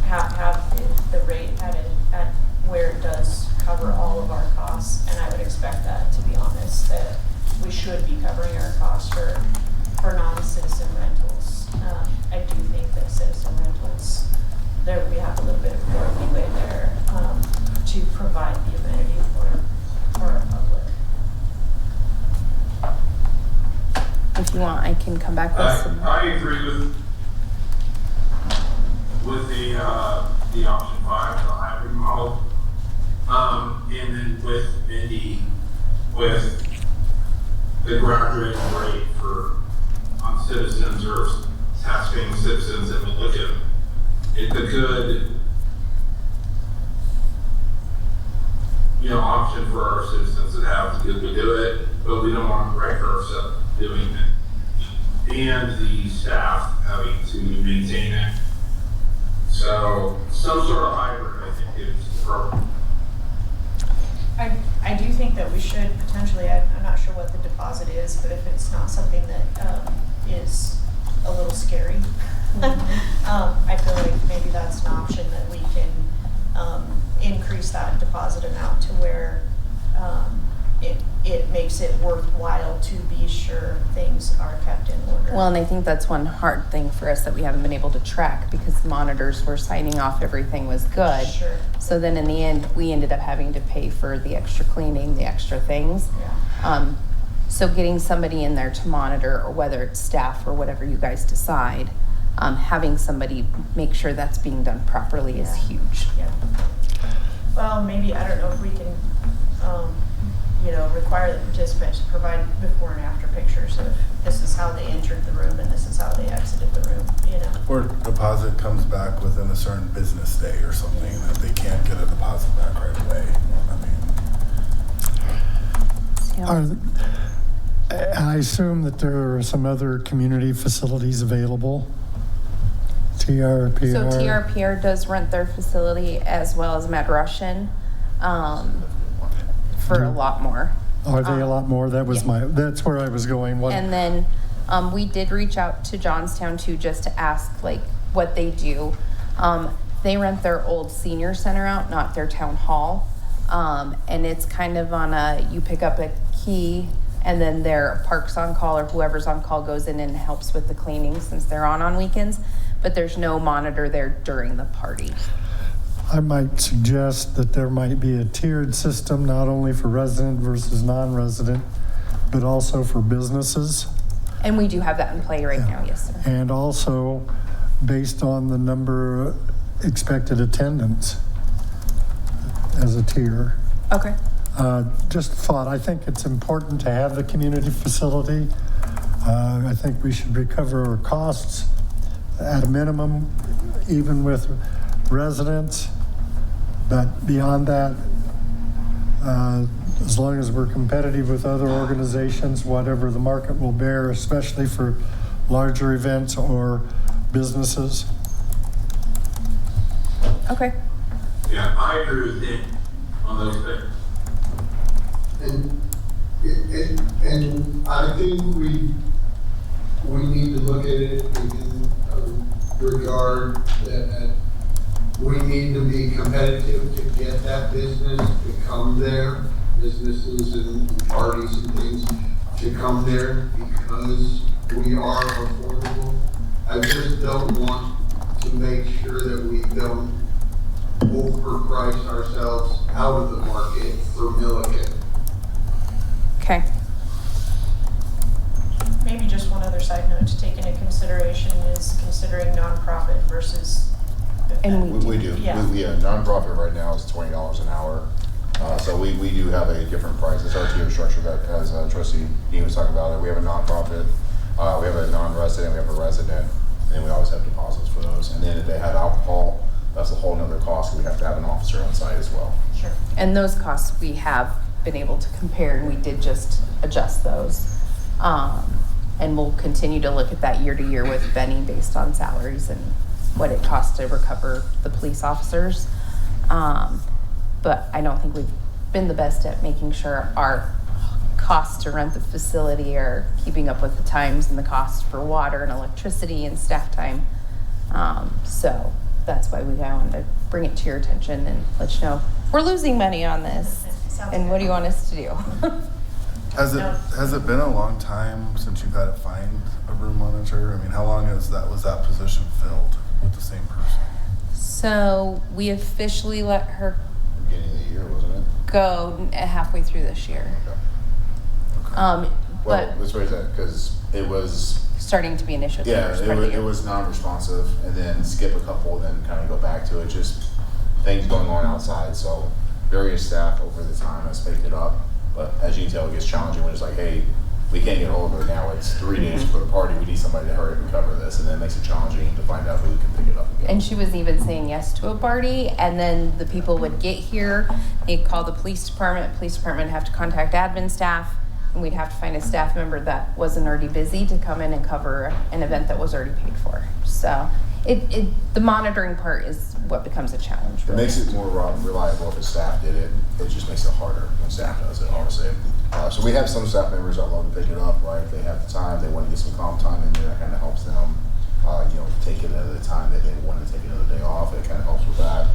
have the rate at where it does cover all of our costs. And I would expect that, to be honest, that we should be covering our costs for non-citizen rentals. I do think that citizen rentals, there we have a little bit of more leeway there to provide the amenity for our public. If you want, I can come back with some. I agree with the option 5, the hybrid model. And then with Mindy, with the graduating rate for citizens or tax-paying citizens in Milliken, it's a good, option for our citizens that have to do it, but we don't want to wreck ourselves doing it, and the staff having to maintain it. So some sort of hybrid, I think, is appropriate. I do think that we should potentially, I'm not sure what the deposit is, but if it's not something that is a little scary, I feel like maybe that's an option that we can increase that deposit amount to where it makes it worthwhile to be sure things are kept in order. Well, and I think that's one hard thing for us that we haven't been able to track because the monitors were signing off everything was good. Sure. So then in the end, we ended up having to pay for the extra cleaning, the extra things. Yeah. So getting somebody in there to monitor, or whether it's staff or whatever you guys decide, having somebody make sure that's being done properly is huge. Yeah. Well, maybe, I don't know if we can, require the participants to provide before and after pictures of this is how they entered the room and this is how they exited the room, Or deposit comes back within a certain business day or something, that they can't get a deposit back right away. I assume that there are some other community facilities available. TRPR. So TRPR does rent their facility as well as Mad Russian for a lot more. Are they a lot more? That was that's where I was going. And then we did reach out to Johnstown too, just to ask what they do. They rent their old senior center out, not their town hall. And it's kind of on you pick up a key and then their parks on call or whoever's on call goes in and helps with the cleaning since they're on weekends. But there's no monitor there during the party. I might suggest that there might be a tiered system, not only for resident versus non-resident, but also for businesses. And we do have that in play right now, yes, sir. And also based on the number expected attendance as a tier. Okay. Just thought, I think it's important to have the community facility. I think we should recover our costs at a minimum, even with residents. But beyond that, as long as we're competitive with other organizations, whatever the market will bear, especially for larger events or businesses. Okay. Yeah, I agree with Nick on those things. And I think we need to look at it in regard that we need to be competitive to get that business to come there, businesses and parties and things to come there because we are affordable. I just don't want to make sure that we don't overprice ourselves out of the market for Milliken. Okay. Maybe just one other side note to take into consideration is considering nonprofit versus. And We do. Yeah. Nonprofit right now is $20 an hour. So we do have a different price. It's our tier structure that, as Trustee Dean was talking about, we have a nonprofit, we have a non-resident, we have a resident, and we always have deposits for those. And then if they have alcohol, that's a whole nother cost. We have to have an officer on site as well. Sure. And those costs we have been able to compare, and we did just adjust those. And we'll continue to look at that year to year with Benny based on salaries and what it costs to recover the police officers. But I don't think we've been the best at making sure our costs to rent the facility are keeping up with the times and the cost for water and electricity and staff time. So that's why we wanted to bring it to your attention and let you know we're losing money on this. And what do you want us to do? Has it been a long time since you've had to find a room monitor? I mean, how long was that position filled with the same person? So we officially let her Beginning of the year, wasn't it? go halfway through this year. Okay. But Well, let's raise that, because it was, starting to be an issue. for the yeah, first part of the it year. was non-responsive, and then skip a couple, then kind of go back to it, just things going on outside, so various staff over the time has picked it up, but as you can tell, it gets challenging when it's like, hey, we can't get hold of her now, it's 3 days for the party, we need somebody to hurry up and cover this, and then it makes it challenging to find out who can pick it up again. And she was even saying yes to a party, and then the people would get here, they'd call the police department would have to contact admin staff, and we'd have to find a staff member that wasn't already busy to come in and cover an event that was already paid for. So the monitoring part is what becomes a challenge. It really. makes it more reliable if the staff did it. It just makes it harder when staff does it, honestly. So we have some staff members that love to pick it up, right? If they have the time, they want to get some calm time in there, that kind of helps them, take it at a time that they want to take another day off. It kind of helps with that.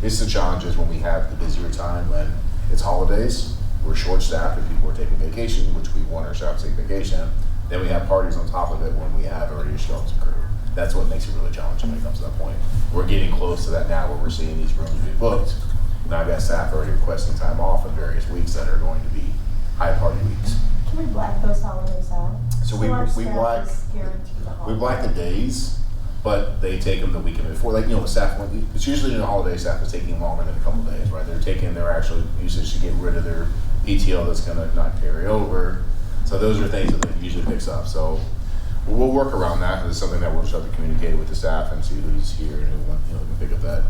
It's the challenges when we have the busier time when it's holidays, we're short-staffed and people are taking vacation, which we want our staff to take vacation. Then we have parties on top of it when we have already a skeleton crew. That's what makes it really challenging when it comes to that point. We're getting close to that now where we're seeing these rooms be booked. Now I've got staff already requesting time off in various weeks that are going to be high party weeks. Can we black those holidays out? So we our black staff is guaranteed the we holiday. black the days, but they take them the weekend before. Like, staff, it's usually in the holiday, staff is taking longer than a couple days, right? They're taking their actual usage to get rid of their PTO that's gonna not carry over. So those are things that they usually picks up. So we'll work around that. It's something that we'll just have to communicate with the staff and see who's here and who can pick up that.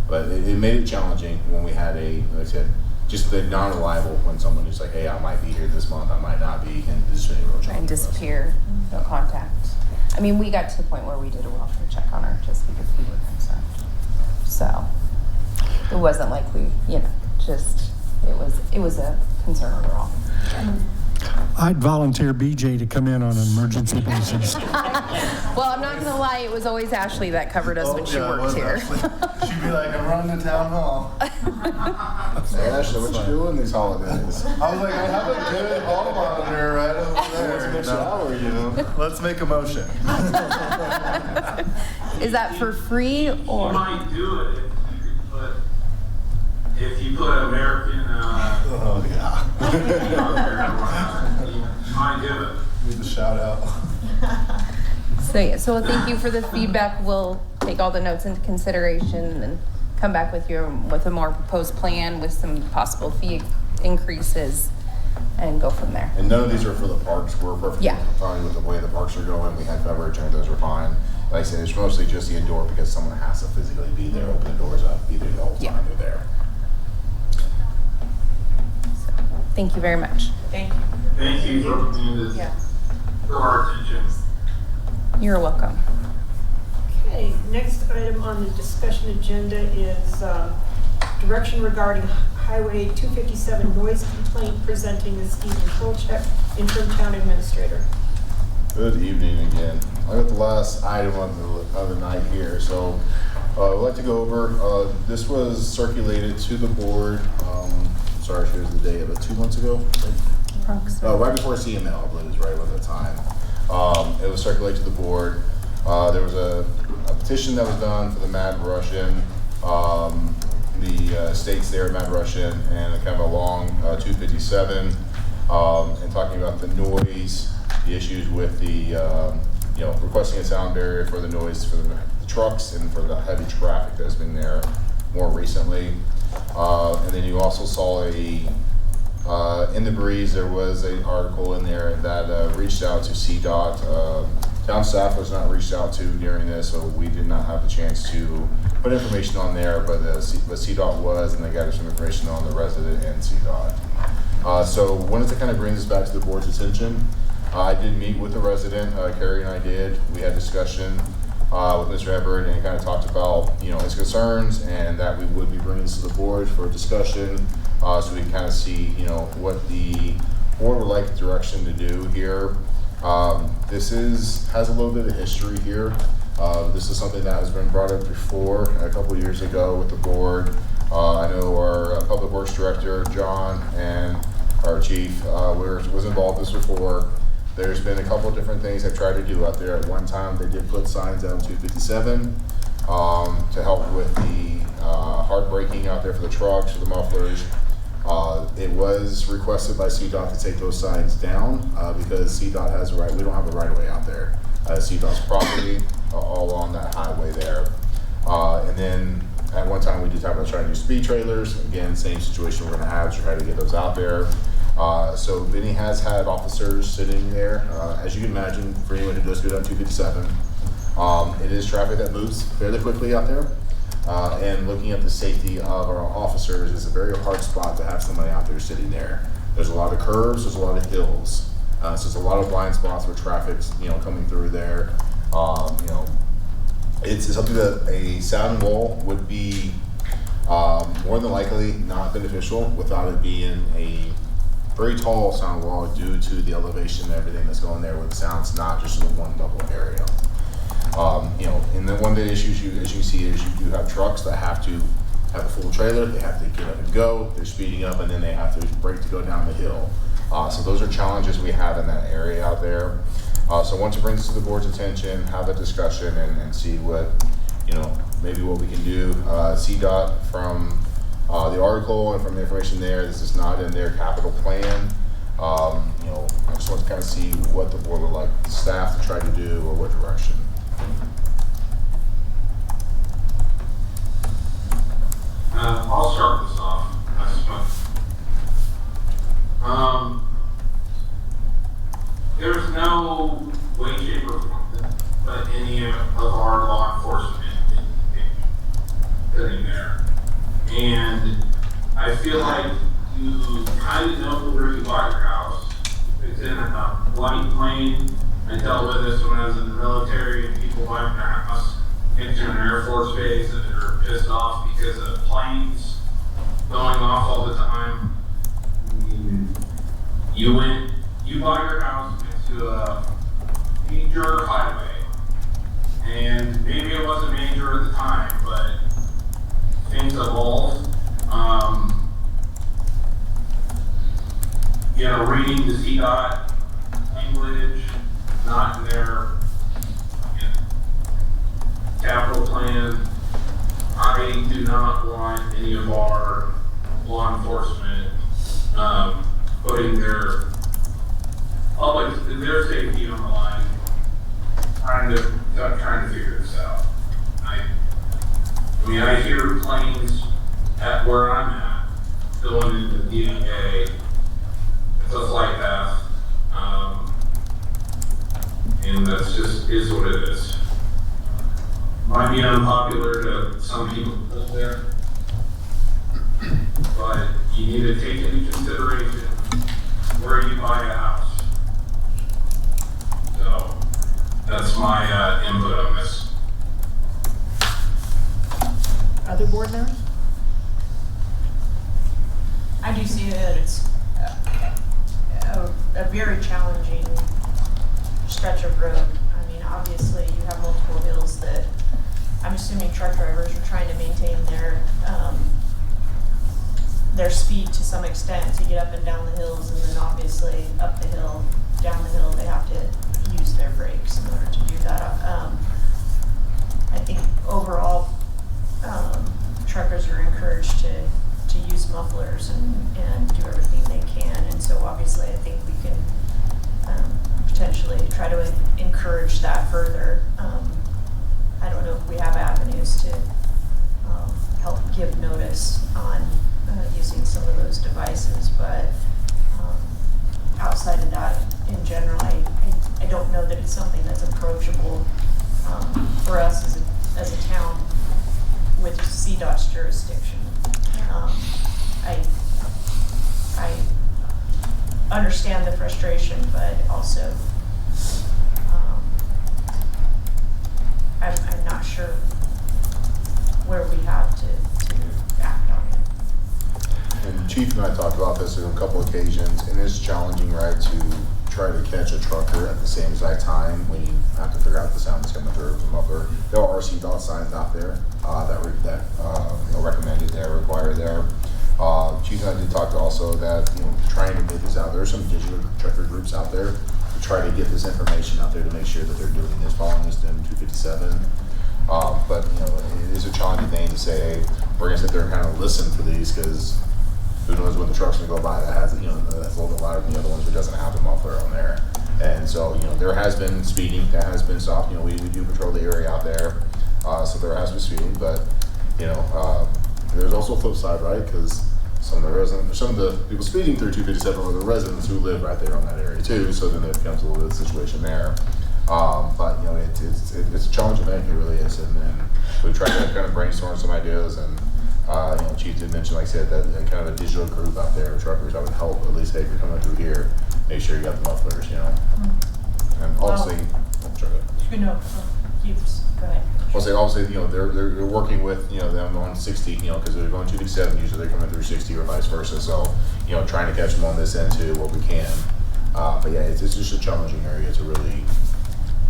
But it made it challenging when we had like I said, just the non-reliable when someone is like, hey, I might be here this month, I might not be, and it's really real challenging. And disappear, no contact. I mean, we got to the point where we did a welfare check on her just because we were concerned. So it wasn't like we, it was a concern overall. I'd volunteer BJ to come in on an emergency basis. Well, I'm not gonna lie, it was always Ashley that covered us when she worked here. She'd be like, I'm running to town hall. Hey, Ashley, what you doing these holidays? I was like, I have a good hall monitor right over there. Shower, Let's make a motion. Is that for free You or? might do it if you put American, Oh, yeah. you might do it. Need to shout out. So thank you for the feedback. We'll take all the notes into consideration and come back with you with a more proposed plan with some possible fee increases and go from there. And none of these are for the parks. We're perfectly fine with the way the parks are going. We had coverage and those are fine. Like I said, it's mostly just the indoor because someone has to physically be there, open the doors up, be there the whole time they're there. So, thank you very much. Thank you. Thank you for bringing this to our attention. You're welcome. Okay, next item on the discussion agenda is direction regarding Highway 257 noise complaint, presenting as Stephen Kolchak, interim town administrator. Good evening again. I got the last item of the night here, so I'd like to go over. This was circulated to the board. Sorry, here's the date of it. 2 months ago. Right before CML, I believe is right at the time. It was circulated to the board. There was a petition that was done for the Mad Russian, the states there, Mad Russian, and kind of a long 257, and talking about the noise, the issues with the, requesting a sound barrier for the noise for the trucks and for the heavy traffic that's been there more recently. And then you also saw in the breeze, there was an article in there that reached out to CDOT. Town staff was not reached out to during this, so we did not have the chance to put information on there, but CDOT was, and they got us some information on the resident and CDOT. So wanted to kind of bring this back to the board's attention. I did meet with the resident, Carrie and I did. We had discussion with Mr. Everett, and he kind of talked about, his concerns, and that we would be bringing this to the board for discussion, so we can kind of see, what the board would like direction to do here. This has a little bit of history here. This is something that has been brought up before a couple years ago with the board. I know our Public Works Director, John, and our chief was involved with this before. There's been a couple of different things they've tried to do out there. At one time, they did put signs out on 257 to help with the hard braking out there for the trucks, for the mufflers. It was requested by CDOT to take those signs down because CDOT has a right. We don't have a right of way out there. CDOT's property all on that highway there. And then at one time we did talk about trying to do speed trailers. Again, same situation we're going to have to try to get those out there. So Vinny has had officers sitting there. As you can imagine, for anyone who does go down 257, it is traffic that moves fairly quickly out there. And looking at the safety of our officers is a very hard spot to have somebody out there sitting there. There's a lot of curves, there's a lot of hills. So there's a lot of blind spots where traffic's, coming through there. It's something that a sound wall would be more than likely not beneficial without it being a very tall sound wall due to the elevation and everything that's going there where the sound's not just in one level area. And then one of the issues as you see is you do have trucks that have to have a full trailer, they have to get up and go, they're speeding up, and then they have to brake to go down the hill. So those are challenges we have in that area out there. So once it brings this to the board's attention, have a discussion and see what, maybe what we can do. CDOT from the article and from the information there, this is not in their capital plan. I just want to kind of see what the board would like staff to try to do or what direction. I'll start this off. There's no way, shape, or form that any of our law enforcement sitting there. And I feel like you kind of know where you buy your house. It's in a bloody plane. I dealt with this when I was in the military, and people buying their house into an Air Force base and they're pissed off because of planes going off all the time. You buy your house into a major highway, and maybe it wasn't major at the time, but things evolve. Reading the CDOT language, not in their capital plan. I do not want any of our law enforcement putting their safety on the line, trying to figure this out. I hear planes at where I'm at going into DNA. It's a flight path, and that's just is what it is. Might be unpopular to some people there, but you need to take into consideration where you buy a house. So that's my input on this. Other board members? I do see that it's a very challenging stretch of road. Obviously you have multiple hills that I'm assuming truck drivers are trying to maintain their speed to some extent to get up and down the hills, and then obviously up the hill, down the hill, they have to use their brakes in order to do that. I think overall, truckers are encouraged to use mufflers and do everything they can, and so obviously I think we can potentially try to encourage that further. I don't know if we have avenues to help give notice on using some of those devices, but outside of that, in general, I don't know that it's something that's approachable for us as a town with CDOT's jurisdiction. I understand the frustration, but also sure where we have to act on it. And Chief and I talked about this on a couple occasions, and it's challenging, right, to try to catch a trucker at the same exact time when you have to figure out the sound that's coming through from up there. There are seatbelt signs out there that recommended there, required there. Chief and I did talk also that, trying to get this out. There are some digital trucker groups out there to try to get this information out there to make sure that they're doing this, following this DIM 257. But it is a challenging thing to say, hey, we're gonna sit there and kind of listen for these, because who knows when the truck's gonna go by that has, that's a little bit louder than the other ones who doesn't have the muffler on there. And so, there has been speeding, that has been stopped. We do patrol the area out there, so there has been speeding, but, there's also a flip side, right? Because some of the people speeding through 257 are the residents who live right there on that area too, so then it becomes a little bit of a situation there. But it's a challenging thing, it really is, and then we try to kind of brainstorm some ideas, and Chief did mention, like I said, that kind of a digital group out there of truckers that would help. At least, hey, if you're coming through here, make sure you got the mufflers, And obviously, go ahead. Obviously, they're working with them on 60, because they're going 257, usually they're coming through 60 or vice versa. So, trying to catch them on this end too, what we can. But yeah, it's just a challenging area to really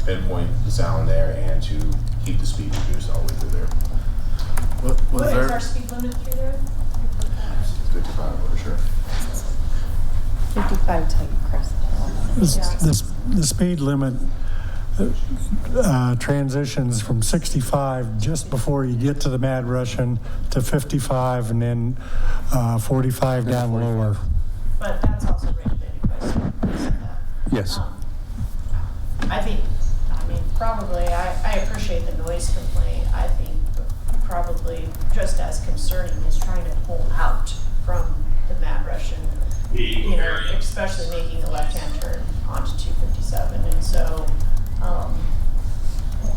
pinpoint the sound there and to keep the speed reduced all the way through there. What is our speed limit through there? 55 for sure. 55 type crest. The speed limit transitions from 65 just before you get to the Mad Russian to 55, and then 45 down lower. But that's also regulated by some. Yes. Probably, I appreciate the noise complaint. I think probably just as concerning is trying to pull out from the Mad Russian, especially making a left-hand turn onto 257. And so,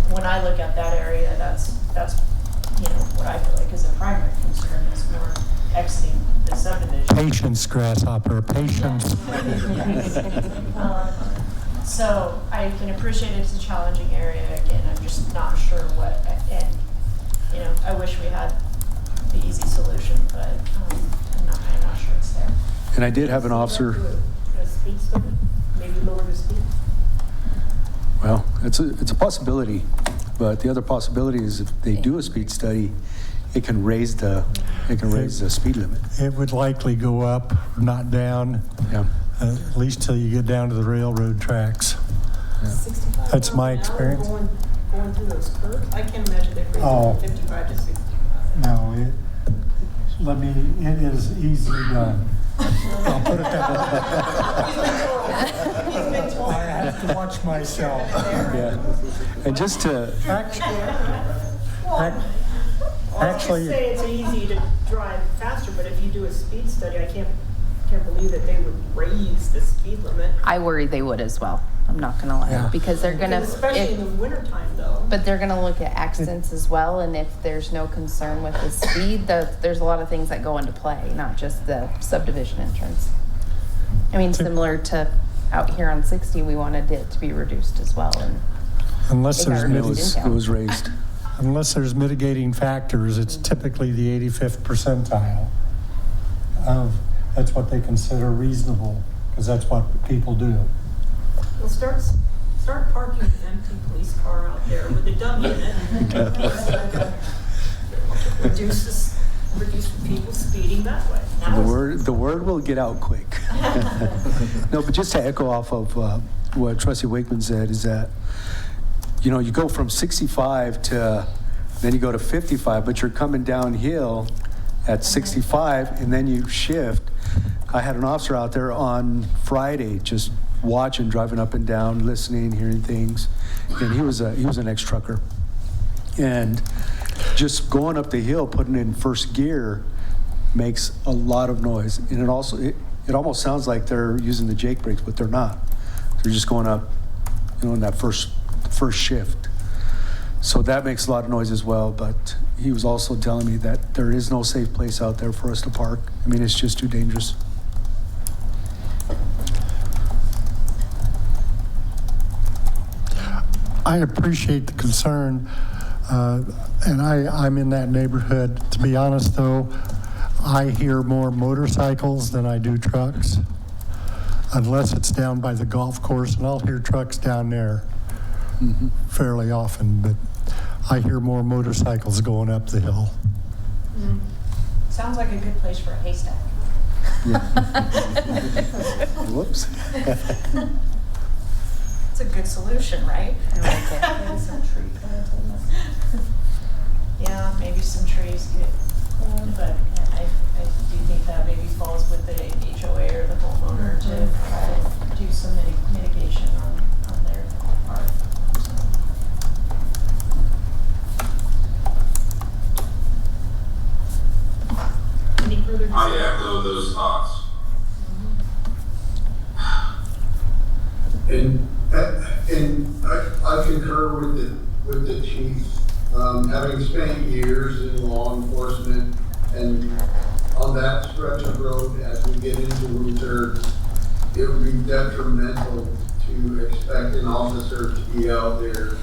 when I look at that area, that's what I feel like is a primary concern is more exiting the subdivision. Patience, grasshopper, patience. So I can appreciate it's a challenging area. Again, I'm just not sure what, and I wish we had the easy solution, but I'm not sure it's there. And I did have an officer. Do a speed study? Maybe lower the speed? Well, it's a possibility, but the other possibility is if they do a speed study, it can raise the speed limit. It would likely go up, not down. Yeah. At least till you get down to the railroad tracks. Yeah. 65 That's my miles an hour experience. Going through those curves? I can't imagine they're Oh. from 55 to 65. No, it is easily done. I'll put it that way. He's been told. I have to watch myself. Yeah. And just to, Actually, I say it's easy to drive faster, but if you do a speed study, I can't believe that they would raise the speed limit. I worry they would as well. I'm not gonna lie, Yeah. because they're gonna, Especially in the wintertime though. but they're gonna look at accidents as well, and if there's no concern with the speed, there's a lot of things that go into play, not just the subdivision entrance. I mean, similar to out here on 60, we wanted it to be reduced as well, and unless It got there's reduced. it was raised. mitigating factors, it's typically the 85th percentile. That's what they consider reasonable, because that's what people do. Well, start parking an empty police car out there with a dummy in it. Reduce people speeding that way. The word will get out quick. No, but just to echo off of what Trustee Wakeman said is that, you go from 65 to, then you go to 55, but you're coming downhill at 65, and then you shift. I had an officer out there on Friday just watching, driving up and down, listening, hearing things, and he was an ex-trucker. And just going up the hill, putting in first gear makes a lot of noise. And it almost sounds like they're using the Jake brakes, but they're not. They're just going up, in that first shift. So that makes a lot of noise as well, but he was also telling me that there is no safe place out there for us to park. I mean, it's just too dangerous. I appreciate the concern. And I'm in that neighborhood. To be honest, though, I hear more motorcycles than I do trucks, unless it's down by the golf course, and I'll hear trucks down there fairly often, but I hear more motorcycles going up the hill. Sounds like a good place for a haystack. Whoops. It's a good solution, right? I like it. Maybe some tree plantings. Yeah, maybe some trees get pulled, but I do think that maybe falls with the HOA or the homeowner to try to do some mitigation on their part. Any further I discussion? echo those thoughts. And I concur with the chief. Having spent years in law enforcement and on that stretch of road, as we get into winter, it would be detrimental to expect an officer to be out there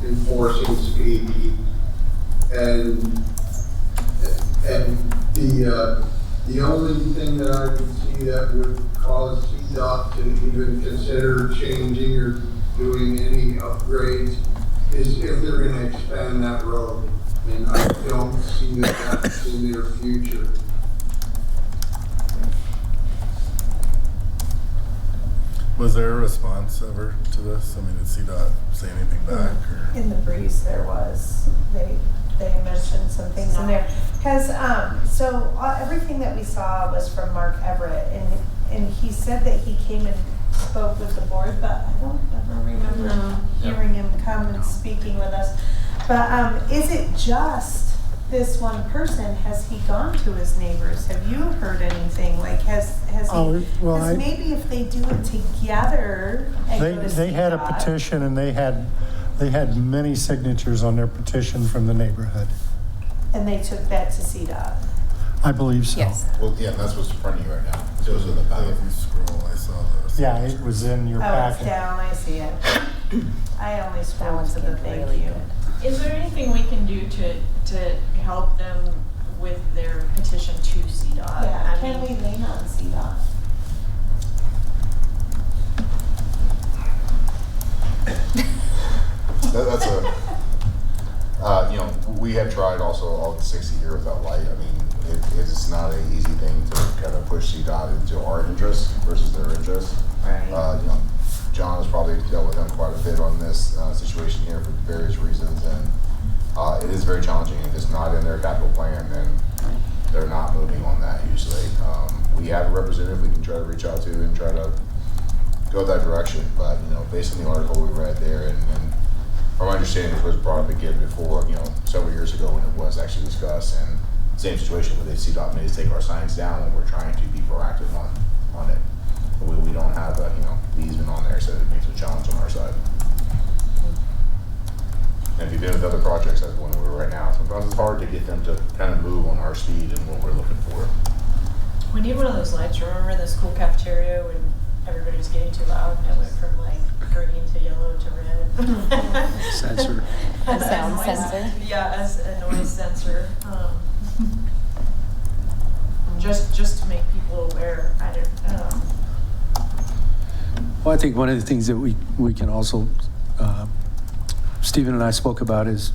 enforcing speed. And the only thing that I would see that would cause CDOT to even consider changing or doing any upgrades is if they're gonna expand that road. And I don't see that that's in their future. Was there a response ever to this? I mean, did CDOT say anything back? Or? In the breeze, there was, they mentioned some things in there. Because, everything that we saw was from Mark Everett, and he said that he came and spoke with the board, but I don't ever remember hearing him come and speaking with us. But is it just this one person? Has he gone to his neighbors? Have you heard anything? Like, has he? Because maybe if they do it together and go to They had a CDOT. petition, and they had many signatures on their petition from the neighborhood. And they took that to CDOT. I believe so. Yes. Well, yeah, that's what's in front of you right now. Those are the If you scroll, I saw those. Yeah, it was in your Oh, it's packet. down, I see it. I only That scrolled one's to the getting thank really you. good. Is there anything we can do to help them with their petition to CDOT? Yeah, I can mean, we lean on CDOT? That's we have tried also all the 60 here without light. I mean, it's not an easy thing to kind of push CDOT into our interest versus their interest. Right. John has probably dealt with them quite a bit on this situation here for various reasons, and it is very challenging. If it's not in their capital plan, then they're not moving on that usually. We have a representative we can try to reach out to and try to go that direction, but based on the article we read there, and from my understanding, it was brought up again before, several years ago when it was actually discussed, and same situation where they CDOT made us take our signs down when we're trying to be proactive on it. But we don't have the easement on there, so it makes a challenge on our side. And if you've been with other projects, that's one we're right now. Sometimes it's hard to get them to kind of move on our speed and what we're looking for. we need one of those lights. Remember the school cafeteria when everybody was getting too loud and it went from like green to yellow to red? Sensor. A sound sensor? Yeah, as a noise sensor. Just to make people aware. I don't. Well, I think one of the things that we can also, Stephen and I spoke about, is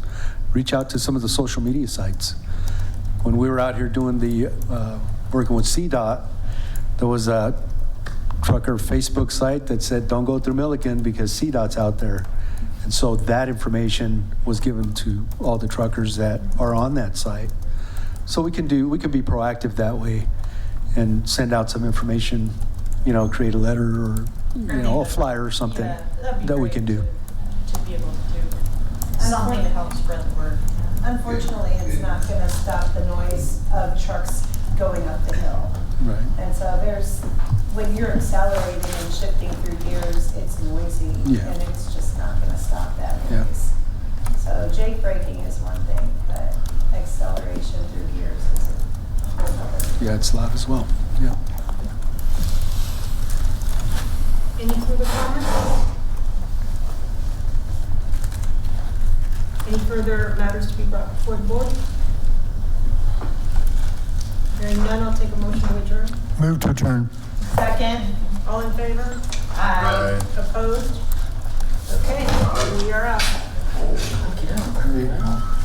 reach out to some of the social media sites. When we were out here doing the, working with CDOT, there was a trucker Facebook site that said, don't go through Milliken because CDOT's out there. And so that information was given to all the truckers that are on that site. So we can be proactive that way and send out some information, create a letter or, a flyer or something Yeah, that'd be that we great can do. to be able to do something to help spread the word. Unfortunately, it's not gonna stop the noise of trucks going up the hill. Right. And so when you're accelerating and shifting through gears, it's noisy. Yeah. And it's just not gonna stop that Yeah. noise. So jake braking is one thing, but acceleration through gears is a whole other. Yeah, it's loud as well. Yeah. Any further comments? Any further matters to be brought before the board? Hearing none, I'll take a motion to adjourn. Move to adjourn. Second. All in favor? Aye. Opposed? Okay, we are out. There you go.